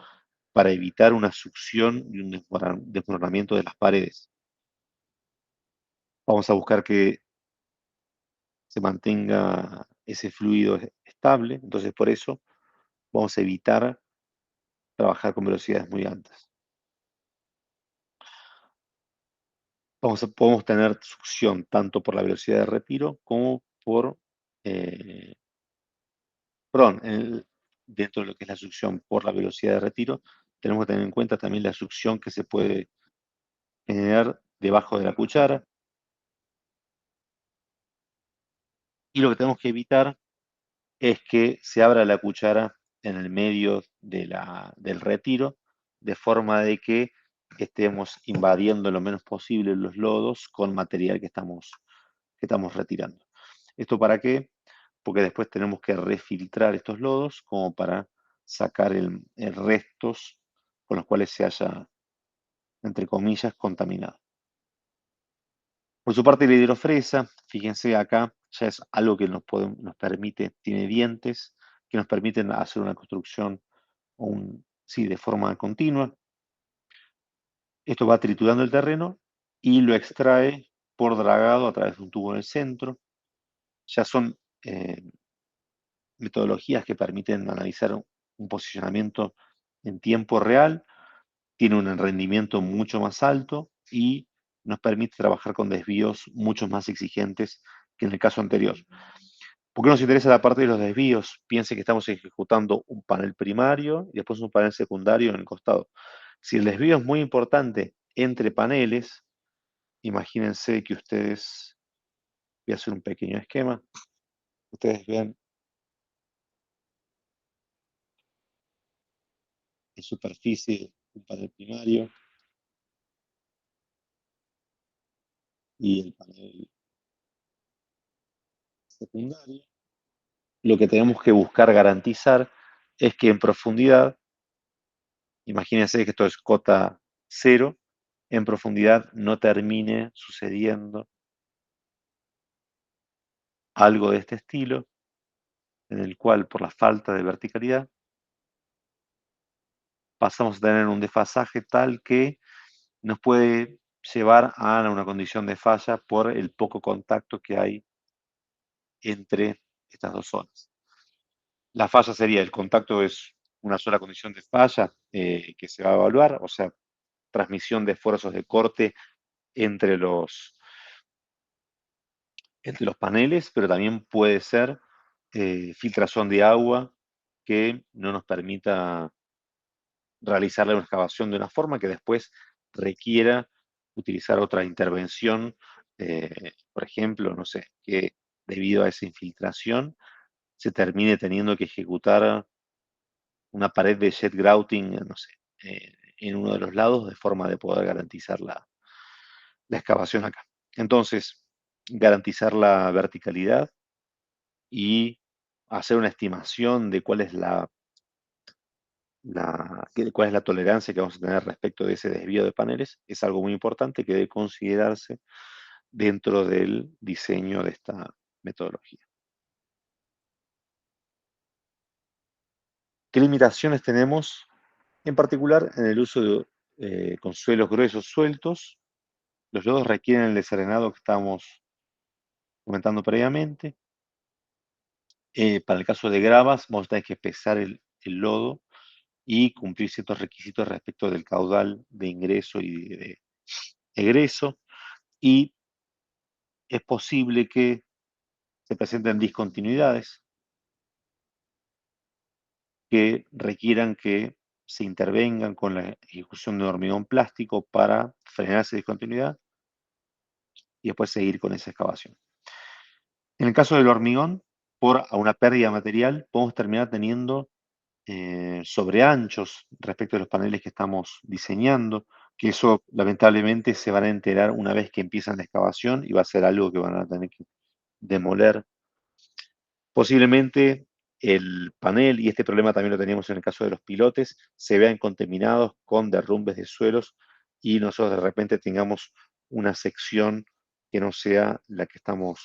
para evitar una succión y un desmoronamiento de las paredes. Vamos a buscar que se mantenga ese fluido estable, entonces por eso vamos a evitar trabajar con velocidades muy altas. Podemos tener succión tanto por la velocidad de retiro como por, dentro de lo que es la succión por la velocidad de retiro, tenemos que tener en cuenta también la succión que se puede generar debajo de la cuchara. Y lo que tenemos que evitar es que se abra la cuchara en el medio del retiro, de forma de que estemos invadiendo lo menos posible los lodos con material que estamos retirando. ¿Esto para qué? Porque después tenemos que refiltrar estos lodos como para sacar el restos con los cuales se haya, entre comillas, contaminado. Por su parte, la hidrofresa, fíjense acá, ya es algo que nos permite, tiene dientes, que nos permiten hacer una construcción de forma continua. Esto va triturando el terreno y lo extrae por dragado a través de un tubo en el centro. Ya son metodologías que permiten analizar un posicionamiento en tiempo real, tiene un rendimiento mucho más alto y nos permite trabajar con desvíos mucho más exigentes que en el caso anterior. ¿Por qué nos interesa la parte de los desvíos? Piense que estamos ejecutando un panel primario y después un panel secundario en el costado. Si el desvío es muy importante entre paneles, imagínense que ustedes, voy a hacer un pequeño esquema, ustedes vean en superficie un panel primario y el panel secundario. Lo que tenemos que buscar garantizar es que en profundidad, imagínense que esto es cota 0, en profundidad no termine sucediendo algo de este estilo, en el cual por la falta de verticalidad pasamos a tener un desfasaje tal que nos puede llevar a una condición de falla por el poco contacto que hay entre estas dos zonas. La falla sería, el contacto es una sola condición de falla que se va a evaluar, o sea, transmisión de esfuerzos de corte entre los paneles, pero también puede ser filtración de agua que no nos permita realizar una excavación de una forma que después requiera utilizar otra intervención, por ejemplo, no sé, que debido a esa infiltración se termine teniendo que ejecutar una pared de jet grouting, no sé, en uno de los lados de forma de poder garantizar la excavación acá. Entonces, garantizar la verticalidad y hacer una estimación de cuál es cuál es la tolerancia que vamos a tener respecto de ese desvío de paneles es algo muy importante que debe considerarse dentro del diseño de esta metodología. ¿Qué limitaciones tenemos? En particular, en el uso de con suelos gruesos sueltos, los lodos requieren el desarenado que estábamos comentando previamente. Para el caso de gravas, vamos a tener que pesar el lodo y cumplir ciertos requisitos respecto del caudal de ingreso y de egreso. Y es posible que se presenten discontinuidades que requieran que se intervengan con la ejecución de hormigón plástico para frenar esa discontinuidad y después seguir con esa excavación. En el caso del hormigón, por una pérdida de material, podemos terminar teniendo sobreanchos respecto a los paneles que estamos diseñando, que eso lamentablemente se van a enterar una vez que empiezan la excavación y va a ser algo que van a tener que demoler. Posiblemente el panel, y este problema también lo teníamos en el caso de los pilotes, se vean contaminados con derrumbes de suelos y nosotros de repente tengamos una sección que no sea la que estamos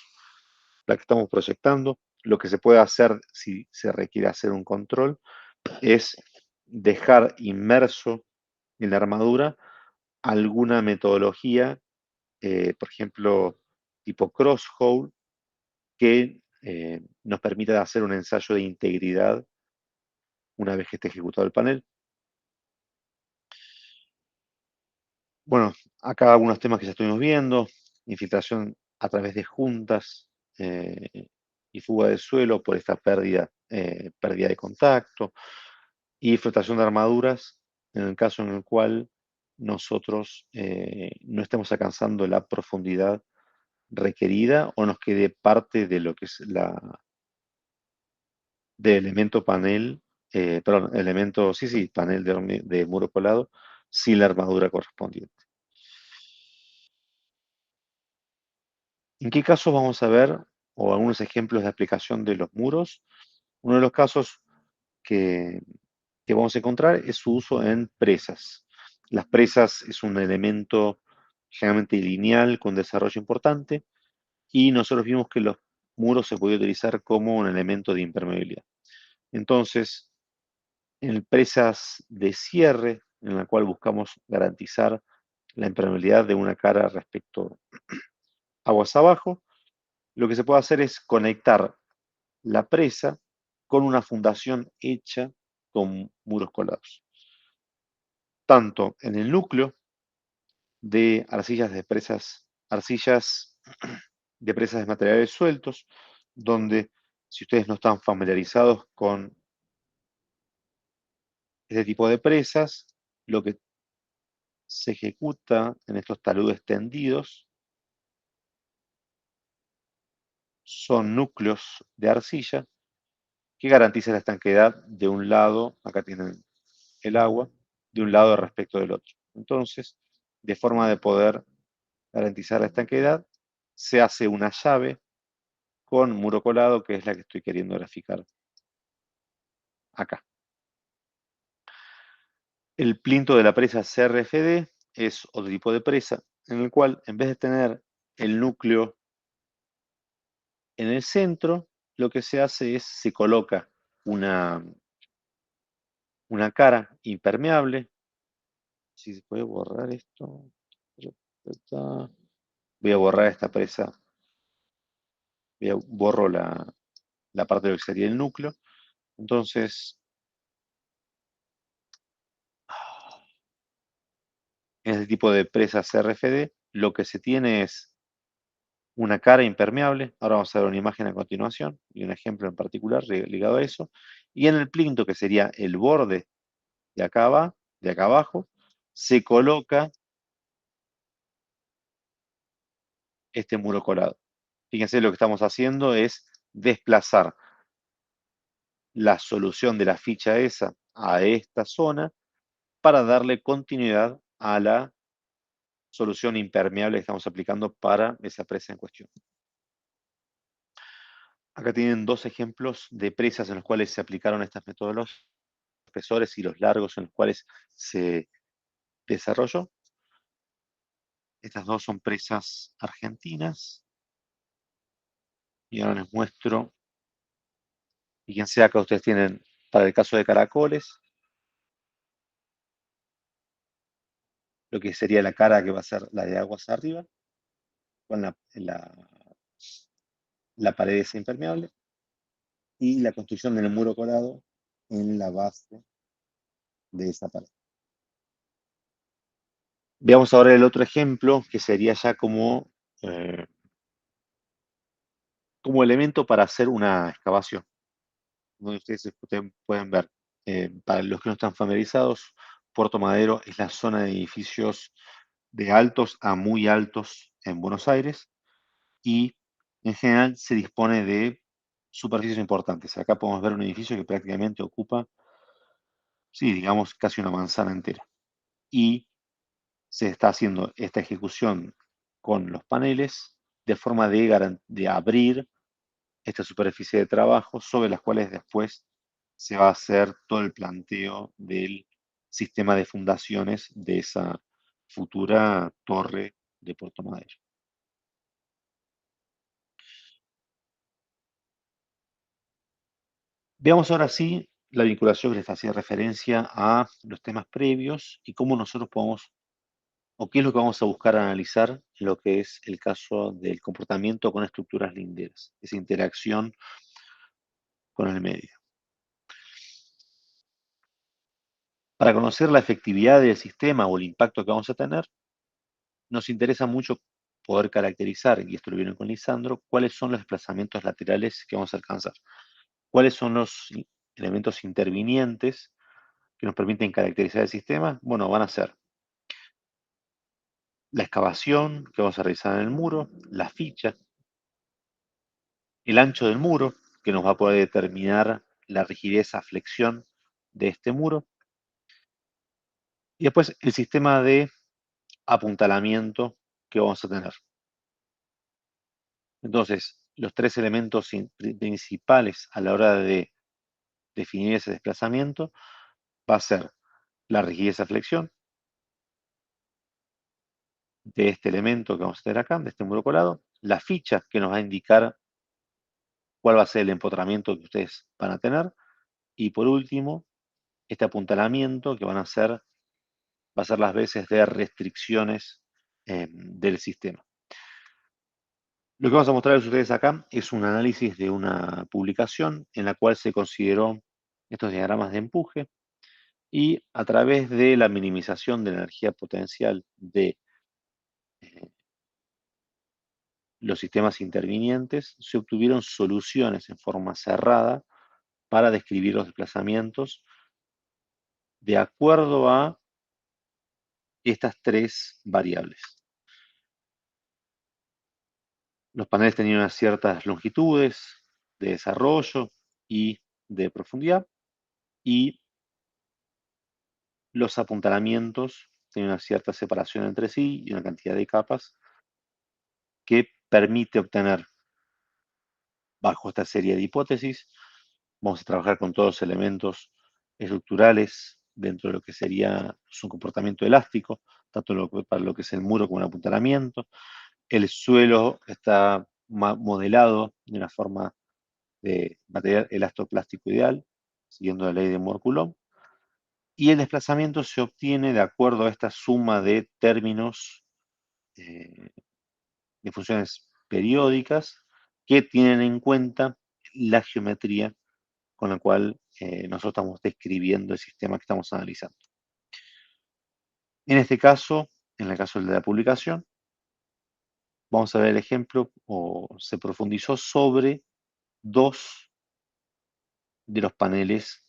proyectando. Lo que se puede hacer si se requiere hacer un control es dejar inmerso en la armadura alguna metodología, por ejemplo, tipo cross-hole, que nos permita hacer un ensayo de integridad una vez que esté ejecutado el panel. Bueno, acá algunos temas que ya estuvimos viendo: infiltración a través de juntas y fuga de suelo por esta pérdida de contacto, y flotación de armaduras en el caso en el cual nosotros no estemos alcanzando la profundidad requerida o nos quede parte de lo que es de elemento panel, perdón, elemento, sí, panel de muro colado sin la armadura correspondiente. ¿En qué casos vamos a ver o algunos ejemplos de aplicación de los muros? Uno de los casos que vamos a encontrar es su uso en presas. Las presas es un elemento generalmente lineal con desarrollo importante y nosotros vimos que los muros se podían utilizar como un elemento de impermeabilidad. Entonces, en presas de cierre, en la cual buscamos garantizar la impermeabilidad de una cara respecto aguas abajo, lo que se puede hacer es conectar la presa con una fundación hecha con muros colados. Tanto en el núcleo de arcillas de presas de materiales sueltos, donde si ustedes no están familiarizados con este tipo de presas, lo que se ejecuta en estos taludes tendidos son núcleos de arcilla que garantizan la estanqueidad de un lado, acá tienen el agua, de un lado respecto del otro. Entonces, de forma de poder garantizar la estanqueidad, se hace una llave con muro colado, que es la que estoy queriendo graficar acá. El plinto de la presa CRFD es otro tipo de presa, en el cual en vez de tener el núcleo en el centro, lo que se hace es, se coloca una cara impermeable. Si se puede borrar esto. Voy a borrar esta presa. Borro la parte de lo que sería el núcleo. Entonces, en este tipo de presas RFD, lo que se tiene es una cara impermeable. Ahora vamos a ver una imagen a continuación y un ejemplo en particular ligado a eso. Y en el plinto, que sería el borde de acá abajo, se coloca este muro colado. Fíjense, lo que estamos haciendo es desplazar la solución de la ficha esa a esta zona para darle continuidad a la solución impermeable que estamos aplicando para esa presa en cuestión. Acá tienen dos ejemplos de presas en los cuales se aplicaron estas metodologías, los espesores y los largos en los cuales se desarrolló. Estas dos son presas argentinas. Y ahora les muestro. Fíjense, acá ustedes tienen, para el caso de caracoles, lo que sería la cara que va a ser la de aguas arriba, con la pared esa impermeable, y la construcción del muro colado en la base de esa pared. Veamos ahora el otro ejemplo, que sería ya como elemento para hacer una excavación. Donde ustedes pueden ver, para los que no están familiarizados, Puerto Madero es la zona de edificios de altos a muy altos en Buenos Aires y en general se dispone de superficies importantes. Acá podemos ver un edificio que prácticamente ocupa, sí, digamos, casi una manzana entera. Y se está haciendo esta ejecución con los paneles de forma de abrir esta superficie de trabajo sobre las cuales después se va a hacer todo el planteo del sistema de fundaciones de esa futura torre de Puerto Madero. Veamos ahora sí la vinculación que les hacía referencia a los temas previos y cómo nosotros podemos, o qué es lo que vamos a buscar analizar en lo que es el caso del comportamiento con estructuras linderas, esa interacción con el medio. Para conocer la efectividad del sistema o el impacto que vamos a tener, nos interesa mucho poder caracterizar, y esto lo vieron con Lisandro, cuáles son los desplazamientos laterales que vamos a alcanzar. ¿Cuáles son los elementos intervinientes que nos permiten caracterizar el sistema? Bueno, van a ser la excavación que vamos a realizar en el muro, la ficha, el ancho del muro, que nos va a poder determinar la rigidez a flexión de este muro, y después el sistema de apuntalamiento que vamos a tener. Entonces, los tres elementos principales a la hora de definir ese desplazamiento va a ser la rigidez a flexión de este elemento que vamos a tener acá, de este muro colado, la ficha que nos va a indicar cuál va a ser el empotramiento que ustedes van a tener, y por último, este apuntalamiento que va a ser las veces de restricciones del sistema. Lo que vamos a mostrarles a ustedes acá es un análisis de una publicación en la cual se consideró estos diagramas de empuje y a través de la minimización de la energía potencial de los sistemas intervinientes, se obtuvieron soluciones en forma cerrada para describir los desplazamientos de acuerdo a estas tres variables. Los paneles tenían unas ciertas longitudes de desarrollo y de profundidad, y los apuntalamientos tienen una cierta separación entre sí y una cantidad de capas que permite obtener, bajo esta serie de hipótesis, vamos a trabajar con todos los elementos estructurales dentro de lo que sería su comportamiento elástico, tanto para lo que es el muro como el apuntalamiento. El suelo está modelado de una forma de material elastoplástico ideal, siguiendo la ley de Moore-Coulomb, y el desplazamiento se obtiene de acuerdo a esta suma de términos de funciones periódicas que tienen en cuenta la geometría con la cual nosotros estamos describiendo el sistema que estamos analizando. En este caso, en el caso de la publicación, vamos a ver el ejemplo, o se profundizó sobre dos de los paneles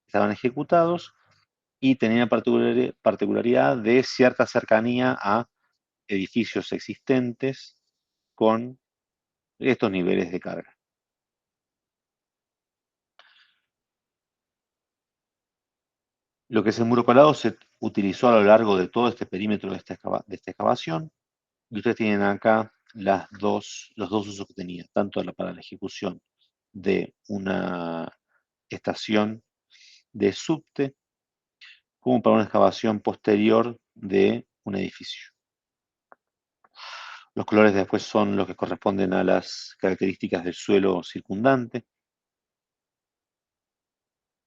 que estaban ejecutados y tenían la particularidad de cierta cercanía a edificios existentes con estos niveles de carga. Lo que es el muro colado se utilizó a lo largo de todo este perímetro de esta excavación. Y ustedes tienen acá los dos usos que tenía, tanto para la ejecución de una estación de subte, como para una excavación posterior de un edificio. Los colores después son los que corresponden a las características del suelo circundante.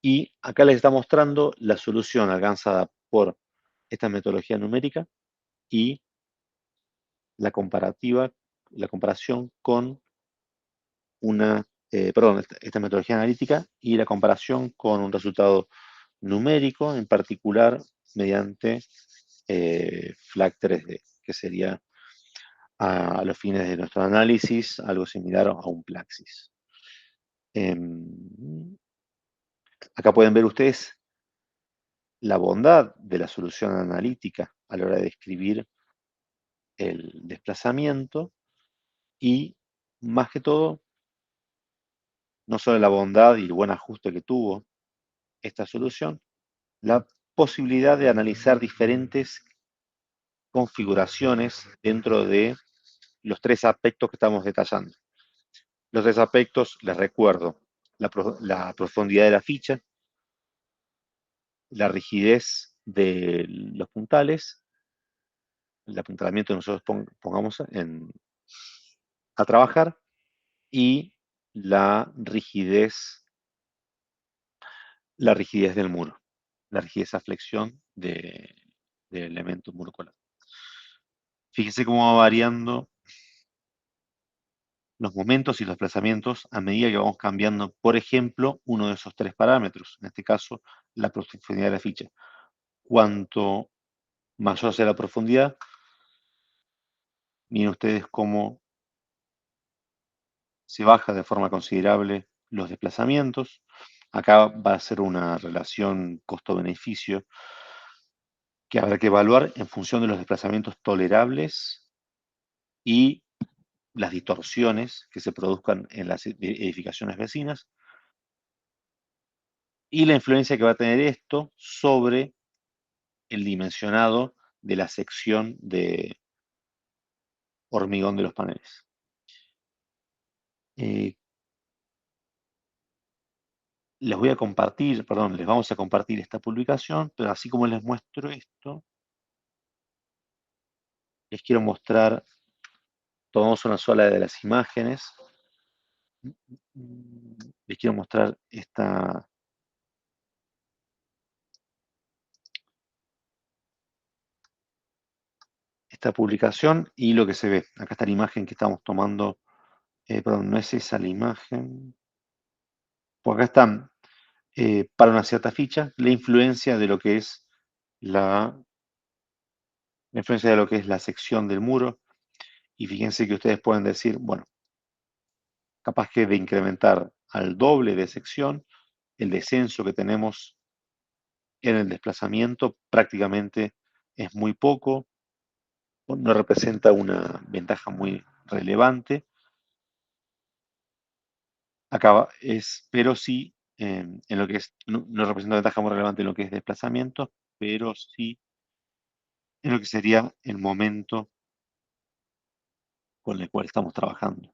Y acá les está mostrando la solución alcanzada por esta metodología numérica y la comparación con esta metodología analítica y la comparación con un resultado numérico, en particular mediante FLAC 3D, que sería a los fines de nuestro análisis algo similar a un Plaxis. Acá pueden ver ustedes la bondad de la solución analítica a la hora de describir el desplazamiento y, más que todo, no solo la bondad y el buen ajuste que tuvo esta solución, la posibilidad de analizar diferentes configuraciones dentro de los tres aspectos que estamos detallando. Los tres aspectos, les recuerdo, la profundidad de la ficha, la rigidez de los puntales, el apuntalamiento que nosotros pongamos a trabajar, y la rigidez del muro, la rigidez a flexión del elemento muro colado. Fíjense cómo va variando los momentos y los desplazamientos a medida que vamos cambiando, por ejemplo, uno de esos tres parámetros, en este caso, la profundidad de la ficha. Cuanto mayor sea la profundidad, miren ustedes cómo se baja de forma considerable los desplazamientos. Acá va a ser una relación costo-beneficio que habrá que evaluar en función de los desplazamientos tolerables y las distorsiones que se produzcan en las edificaciones vecinas y la influencia que va a tener esto sobre el dimensionado de la sección de hormigón de los paneles. Les vamos a compartir esta publicación, pero así como les muestro esto, les quiero mostrar, tomamos una sola de las imágenes, les quiero mostrar esta publicación y lo que se ve. Acá está la imagen que estamos tomando, perdón, no es esa la imagen, pues acá están, para una cierta ficha, la influencia de lo que es la sección del muro, y fíjense que ustedes pueden decir, bueno, capaz que de incrementar al doble de sección, el descenso que tenemos en el desplazamiento prácticamente es muy poco, no representa una ventaja muy relevante. Acá pero sí, en lo que es, no representa una ventaja muy relevante en lo que es desplazamiento, pero sí en lo que sería el momento con el cual estamos trabajando.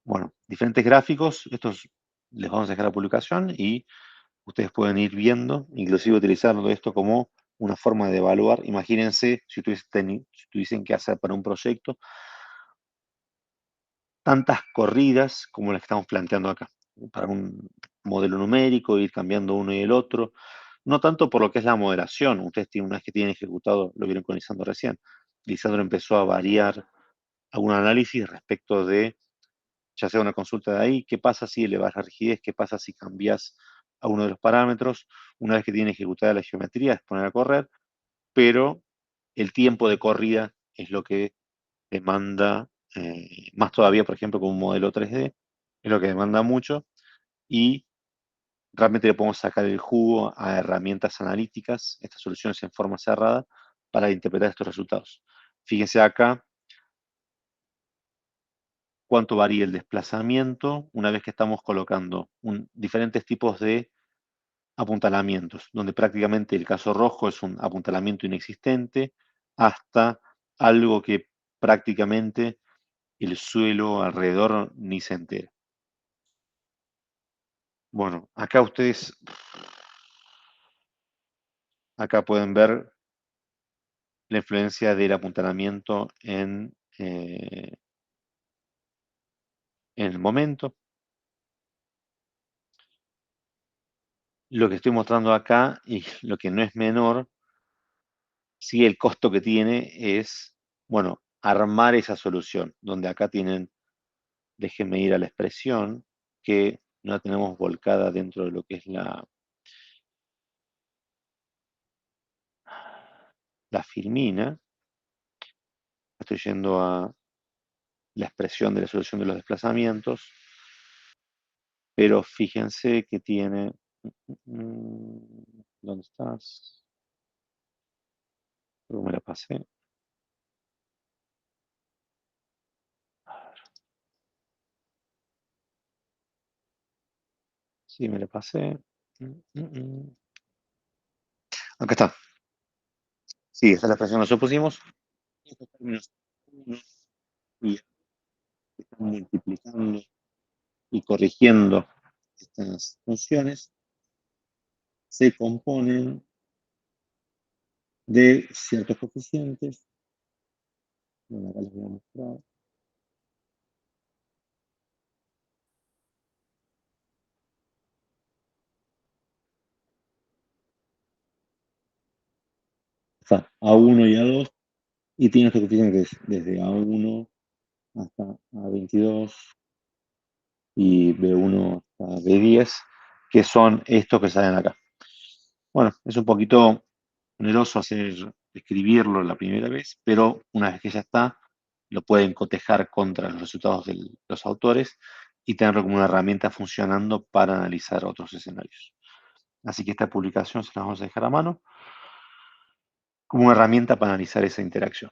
Bueno, diferentes gráficos, estos les vamos a dejar la publicación y ustedes pueden ir viendo, inclusive utilizando esto como una forma de evaluar. Imagínense si tuviesen que hacer para un proyecto tantas corridas como las que estamos planteando acá, para un modelo numérico, ir cambiando uno y el otro, no tanto por lo que es la moderación. Ustedes una vez que tienen ejecutado, lo vieron con Lisandro recién. Lisandro empezó a variar algún análisis respecto de, ya sea una consulta de ahí, qué pasa si elevas la rigidez, qué pasa si cambias a uno de los parámetros. Una vez que tienen ejecutada la geometría, es poner a correr, pero el tiempo de corrida es lo que demanda, más todavía, por ejemplo, con un modelo 3D, es lo que demanda mucho, y realmente le podemos sacar el jugo a herramientas analíticas, estas soluciones en forma cerrada, para interpretar estos resultados. Fíjense acá cuánto varía el desplazamiento una vez que estamos colocando diferentes tipos de apuntalamientos, donde prácticamente el caso rojo es un apuntalamiento inexistente, hasta algo que prácticamente el suelo alrededor ni se entera. Bueno, acá pueden ver la influencia del apuntalamiento en el momento. Lo que estoy mostrando acá, y lo que no es menor, sí, el costo que tiene es, bueno, armar esa solución, donde acá tienen, déjenme ir a la expresión, que no la tenemos volcada dentro de lo que es la filmina. Estoy yendo a la expresión de la solución de los desplazamientos, pero fíjense que tiene... ¿Dónde estás? Creo que me la pasé. Sí, me la pasé. Acá está. Sí, esta es la expresión que nosotros pusimos. Estos términos y están multiplicando y corrigiendo estas funciones se componen de ciertos coeficientes. Bueno, acá les voy a mostrar. Está A1 y A2, y tiene estos coeficientes desde A1 hasta A22 y B1 hasta B10, que son estos que salen acá. Bueno, es un poquito oneroso escribirlo la primera vez, pero una vez que ya está, lo pueden cotejar contra los resultados de los autores y tenerlo como una herramienta funcionando para analizar otros escenarios. Así que esta publicación se la vamos a dejar a mano como una herramienta para analizar esa interacción.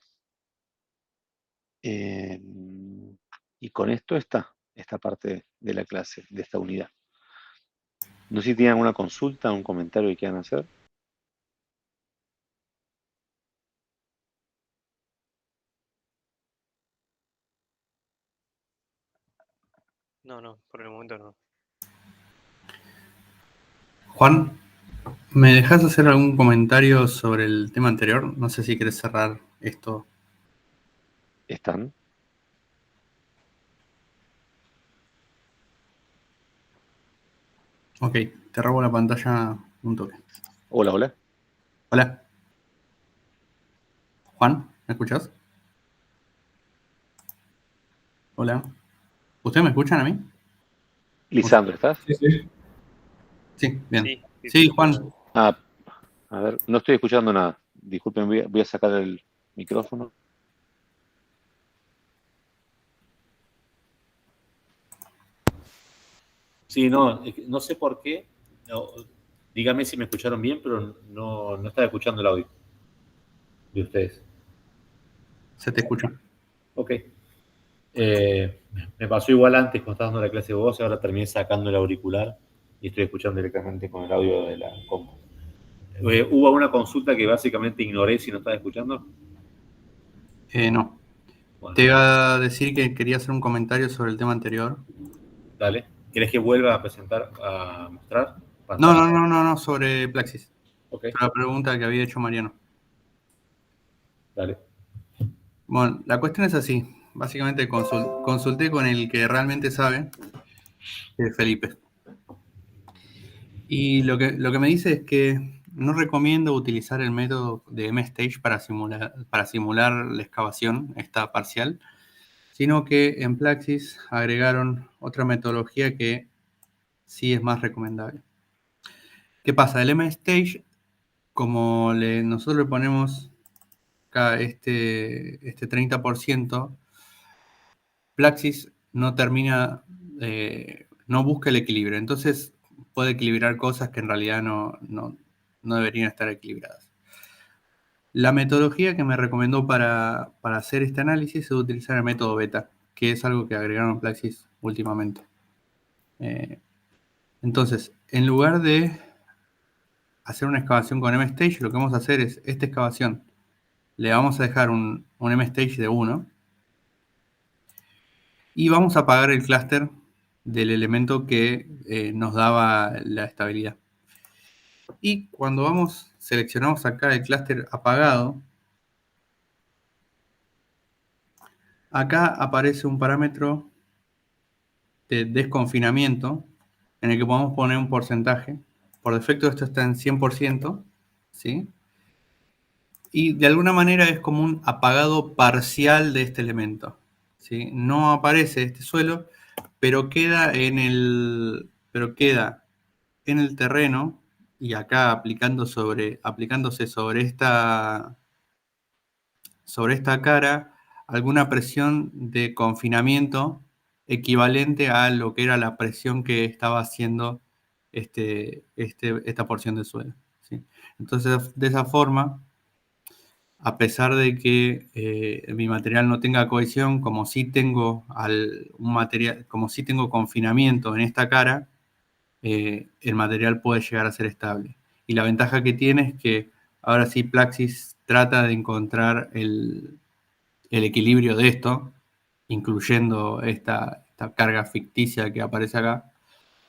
Y con esto está esta parte de la clase, de esta unidad. No sé si tienen alguna consulta, un comentario que quieran hacer. No, por el momento no. Juan, ¿me dejas hacer algún comentario sobre el tema anterior? No sé si quieres cerrar esto. ¿Están? Ok, te robo la pantalla un toque. Hola, hola. Hola. Juan, ¿me escuchás? Hola. ¿Ustedes me escuchan a mí? Lisandro, ¿estás? Sí, sí. Sí, bien. Sí, Sí, Juan. Ah, a ver, no estoy escuchando nada. Disculpen, voy a sacar el micrófono. Sí, no, no sé por qué. No, dígame si me escucharon bien, pero no estaba escuchando el audio de ustedes. Se te escucha. Ok. Me pasó igual antes cuando estaba dando la clase de voz, ahora terminé sacando el auricular y estoy escuchando directamente con el audio de la compu. ¿Hubo una consulta que básicamente ignoré si no estaba escuchando? No. Bueno, Te iba a decir que quería hacer un comentario sobre el tema anterior. dale. ¿Querés que vuelva a presentar, a mostrar No, pantalla? no, sobre Plaxis. Ok, La pregunta que había hecho Mariano. dale. Bueno, la cuestión es así. Básicamente consulté con el que realmente sabe, que es Felipe. Y lo que me dice es que no recomiendo utilizar el método de MStage para simular la excavación, esta parcial, sino que en Plaxis agregaron otra metodología que sí es más recomendable. ¿Qué pasa? El MStage, como nosotros le ponemos acá este 30%, Plaxis no termina, no busca el equilibrio. Entonces puede equilibrar cosas que en realidad no deberían estar equilibradas. La metodología que me recomendó para hacer este análisis es utilizar el método beta, que es algo que agregaron en Plaxis últimamente. Entonces, en lugar de hacer una excavación con MStage, lo que vamos a hacer es esta excavación. Le vamos a dejar un MStage de 1 y vamos a apagar el clúster del elemento que nos daba la estabilidad. Y cuando seleccionamos acá el clúster apagado, acá aparece un parámetro de desconfinamiento en el que podemos poner un porcentaje. Por defecto esto está en 100%, ¿sí? Y de alguna manera es como un apagado parcial de este elemento, ¿sí? No aparece este suelo, pero queda en el terreno, y acá aplicándose sobre esta cara alguna presión de confinamiento equivalente a lo que era la presión que estaba haciendo esta porción de suelo, ¿sí? Entonces, de esa forma, a pesar de que mi material no tenga cohesión, como sí tengo confinamiento en esta cara, el material puede llegar a ser estable. Y la ventaja que tiene es que ahora sí Plaxis trata de encontrar el equilibrio de esto, incluyendo esta carga ficticia que aparece acá,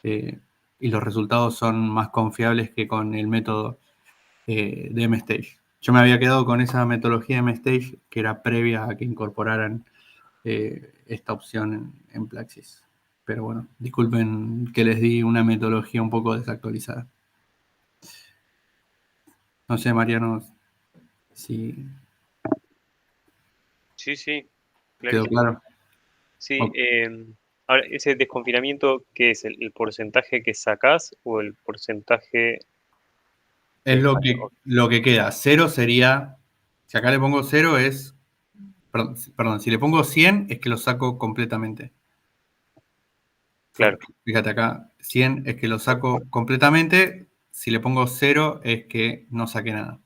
y los resultados son más confiables que con el método de MStage. Yo me había quedado con esa metodología de MStage que era previa a que incorporaran esta opción en Plaxis. Pero bueno, disculpen que les di una metodología un poco desactualizada. No sé, Mariano, si Sí, quedó clarísimo. claro. Sí, Ok. ahora, ese desconfinamiento, ¿qué es? ¿El porcentaje que sacás o el porcentaje Es que lo que queda. 0 sería, si acá le pongo 0 es, perdón, si le pongo 100 es que lo saco completamente. Claro. Fíjate acá, 100 es que lo saco completamente, si le pongo 0 es que no saqué nada.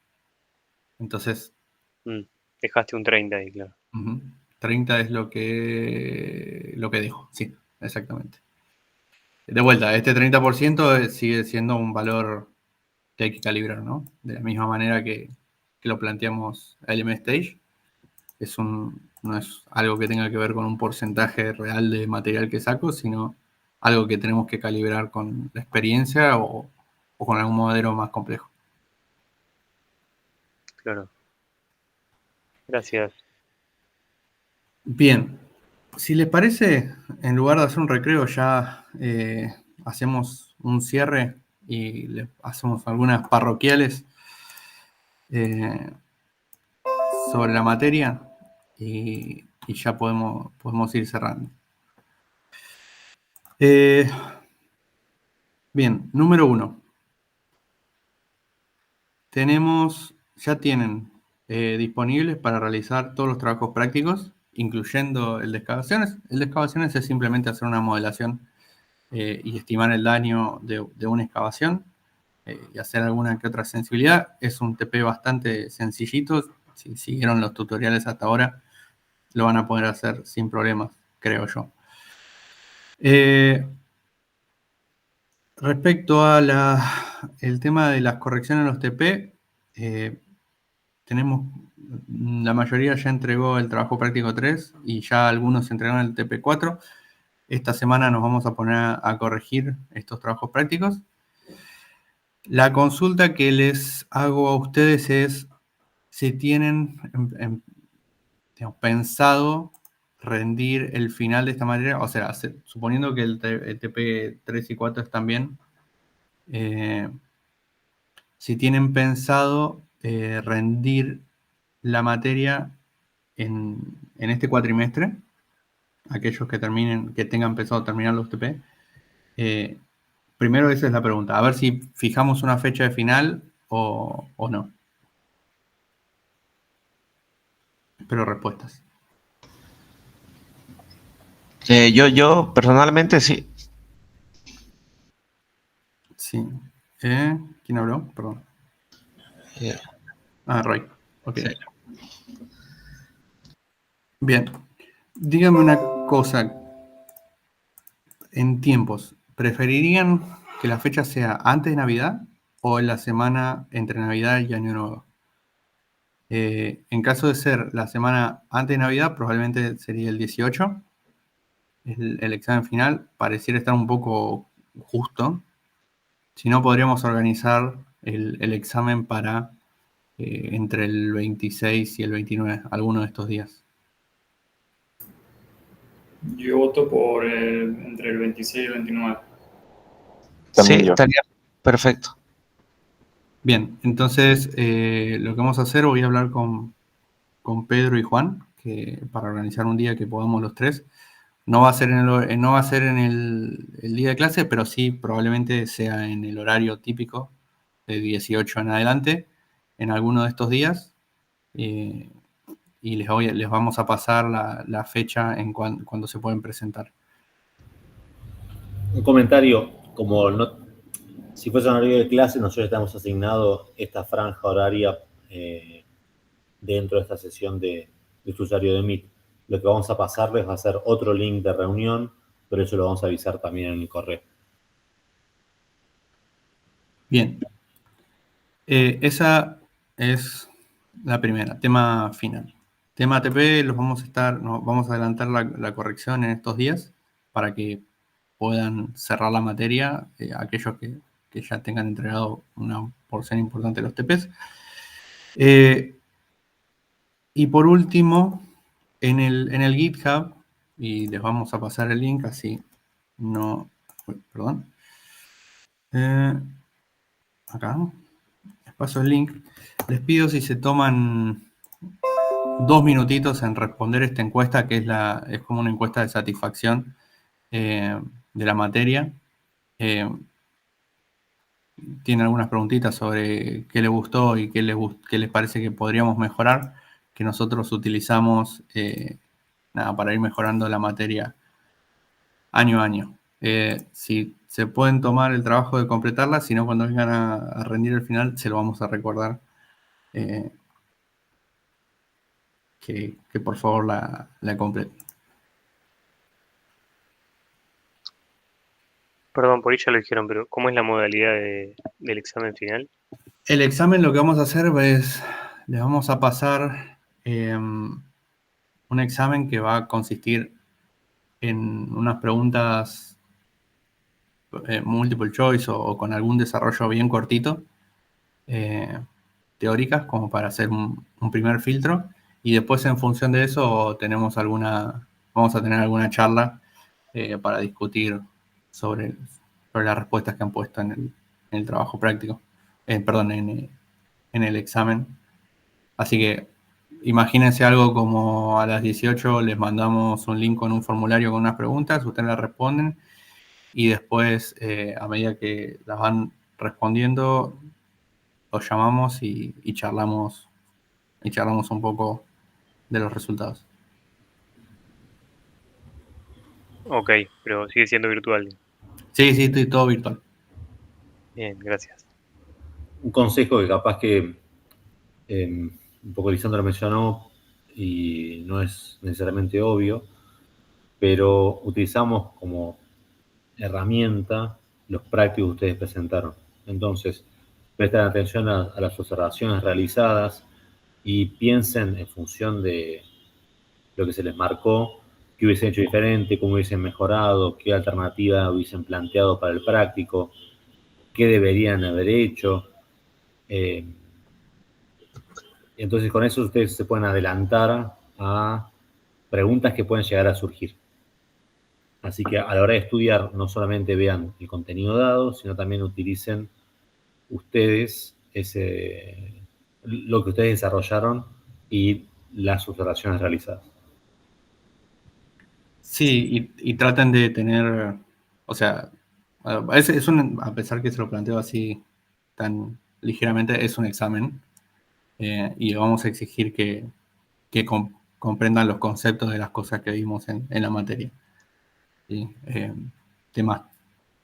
Entonces, Dejaste un 30 ahí, claro. 30 es lo que dejo, sí, exactamente. De vuelta, este 30% sigue siendo un valor que hay que calibrar, ¿no? De la misma manera que lo planteamos a LMStage. No es algo que tenga que ver con un porcentaje real de material que saco, sino algo que tenemos que calibrar con la experiencia o con algún modelo más complejo. Claro. Gracias. Bien, si les parece, en lugar de hacer un recreo ya hacemos un cierre y le hacemos algunas parroquiales sobre la materia y ya podemos ir cerrando. Bien, número 1. Ya tienen disponibles para realizar todos los trabajos prácticos, incluyendo el de excavaciones. El de excavaciones es simplemente hacer una modelación y estimar el daño de una excavación y hacer alguna que otra sensibilidad. Es un TP bastante sencillito. Si siguieron los tutoriales hasta ahora, lo van a poder hacer sin problemas, creo yo. Respecto a el tema de las correcciones en los TP, la mayoría ya entregó el trabajo práctico 3 y ya algunos entregaron el TP 4. Esta semana nos vamos a poner a corregir estos trabajos prácticos. La consulta que les hago a ustedes es si tienen pensado rendir el final de esta materia, o sea, suponiendo que el TP 3 y 4 están bien, si tienen pensado rendir la materia en este cuatrimestre, aquellos que tengan pensado terminar los TP. Primero esa es la pregunta, a ver si fijamos una fecha de final o no. Espero respuestas. Yo personalmente sí. Sí. ¿Quién habló? Perdón. Roy. Ok. Sí. Bien. Dígame una cosa. En tiempos, ¿preferirían que la fecha sea antes de Navidad o en la semana entre Navidad y Año Nuevo? En caso de ser la semana antes de Navidad, probablemente sería el 18. El examen final pareciera estar un poco justo. Si no, podríamos organizar el examen para entre el 26 y el 29, alguno de estos días. Yo voto por entre el 26 y el 29. Sí, yo. estaría perfecto. Bien, entonces lo que vamos a hacer, voy a hablar con Pedro y Juan, para organizar un día que podamos los tres. No va a ser en el día de clase, pero sí probablemente sea en el horario típico de 18 en adelante, en alguno de estos días. Y les vamos a pasar la fecha en cuando se pueden presentar. Un comentario, como si fuese un horario de clase, nosotros estamos asignado esta franja horaria dentro de esta sesión de usuario de Meet. Lo que vamos a pasarles va a ser otro link de reunión, pero eso lo vamos a avisar también en el correo. Bien. Esa es la primera, tema final. Tema ATP, vamos a adelantar la corrección en estos días para que puedan cerrar la materia aquellos que ya tengan entregado una porción importante de los TPs. Y por último, en el GitHub, y les vamos a pasar el link, así no... Perdón. Acá, les paso el link. Les pido si se toman 2 minutitos en responder esta encuesta, que es como una encuesta de satisfacción de la materia. Tiene algunas preguntitas sobre qué le gustó y qué les parece que podríamos mejorar, que nosotros utilizamos para ir mejorando la materia año a año. Si se pueden tomar el trabajo de completarla, si no, cuando vengan a rendir el final, se lo vamos a recordar. Que por favor la completen. Perdón, por ahí ya lo dijeron, pero ¿cómo es la modalidad del examen final? El examen, lo que vamos a hacer es, les vamos a pasar un examen que va a consistir en unas preguntas multiple choice o con algún desarrollo bien cortito, teóricas, como para hacer un primer filtro, y después en función de eso vamos a tener alguna charla para discutir sobre las respuestas que han puesto en el trabajo práctico, en el examen. Así que imagínense algo como a las 18 les mandamos un link con un formulario con unas preguntas, ustedes las responden y después a medida que las van respondiendo los llamamos y charlamos un poco de los resultados. Ok, pero sigue siendo virtual. Sí, todo virtual. Bien, gracias. Un consejo que capaz que un poco Lisandro mencionó y no es necesariamente obvio, pero utilizamos como herramienta los prácticos que ustedes presentaron. Entonces, presten atención a las observaciones realizadas y piensen en función de lo que se les marcó, qué hubiesen hecho diferente, cómo hubiesen mejorado, qué alternativa hubiesen planteado para el práctico, qué deberían haber hecho. Entonces, con eso ustedes se pueden adelantar a preguntas que pueden llegar a surgir. Así que a la hora de estudiar, no solamente vean el contenido dado, sino también utilicen ustedes lo que ustedes desarrollaron y las observaciones realizadas. Sí, y traten de tener, o sea, a pesar que se lo planteo así tan ligeramente, es un examen y vamos a exigir que comprendan los conceptos de las cosas que vimos en la materia. ¿Sí? Temas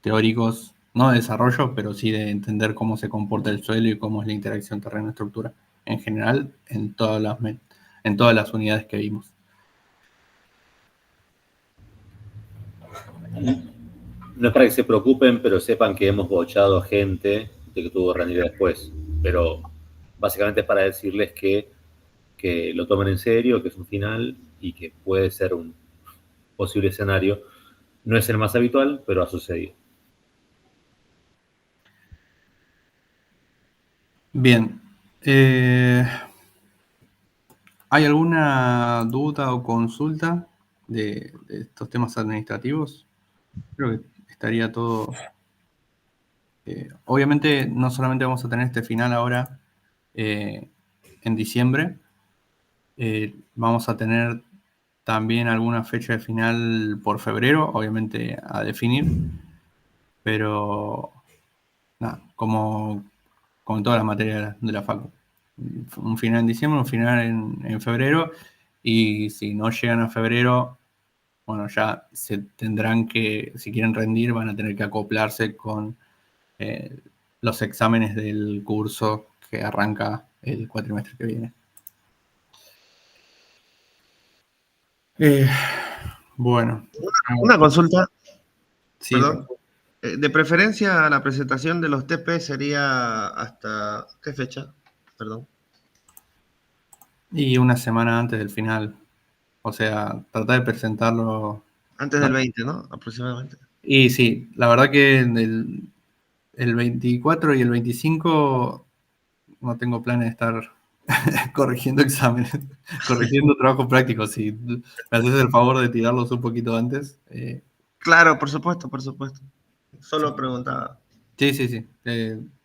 teóricos, no de desarrollo, pero sí de entender cómo se comporta el suelo y cómo es la interacción terreno-estructura en general en todas las unidades que vimos. No es para que se preocupen, pero sepan que hemos bochado gente de que tuvo que rendir después. Pero básicamente es para decirles que lo tomen en serio, que es un final y que puede ser un posible escenario. No es el más habitual, pero ha sucedido. Bien. ¿Hay alguna duda o consulta de estos temas administrativos? Creo que estaría todo. Obviamente, no solamente vamos a tener este final ahora en diciembre, vamos a tener también alguna fecha de final por febrero, obviamente a definir, pero nada, como en todas las materias de la facu. Un final en diciembre, un final en febrero, y si no llegan a febrero, bueno, ya se tendrán que, si quieren rendir, van a tener que acoplarse con los exámenes del curso que arranca el cuatrimestre que viene. Bueno. Una consulta, Sí, perdón. De preferencia, la presentación de los TP sería hasta ¿qué fecha? Perdón. y una semana antes del final. O sea, tratar de presentarlo. Antes del 20, ¿no? Aproximadamente. Y sí, la verdad que el 24 y el 25 no tengo planes de estar corrigiendo exámenes, corrigiendo trabajos prácticos. Si me haces el favor de tirarlos un poquito antes. Claro, por supuesto, por supuesto. Solo preguntaba. Sí.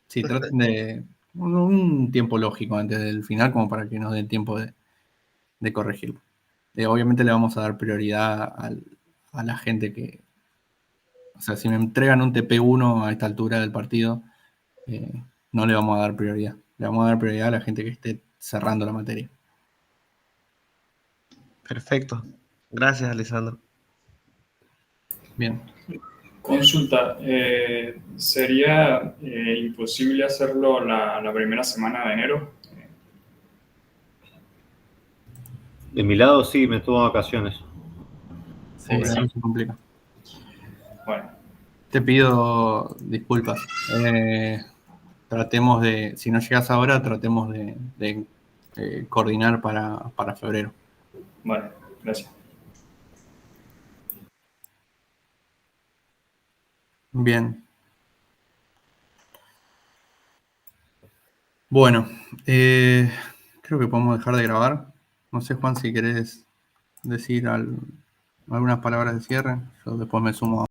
Sí, traten de un tiempo lógico antes del final, como para que nos dé el tiempo de corregirlo. Obviamente le vamos a dar prioridad a la gente que. O sea, si me entregan un TP1 a esta altura del partido, no le vamos a dar prioridad. Le vamos a dar prioridad a la gente que esté cerrando la materia. Perfecto. Gracias, Alessandro. Bien. Consulta, ¿sería imposible hacerlo la primera semana de enero? De mi lado, sí, me tomo vacaciones. Sí, eso se complica. Bueno, Te pido disculpas. Tratemos de, si no llegas ahora, tratemos de coordinar para febrero. vale, gracias. Bien. Bueno, creo que podemos dejar de grabar. No sé, Juan, si querés decir algunas palabras de cierre. Yo después me sumo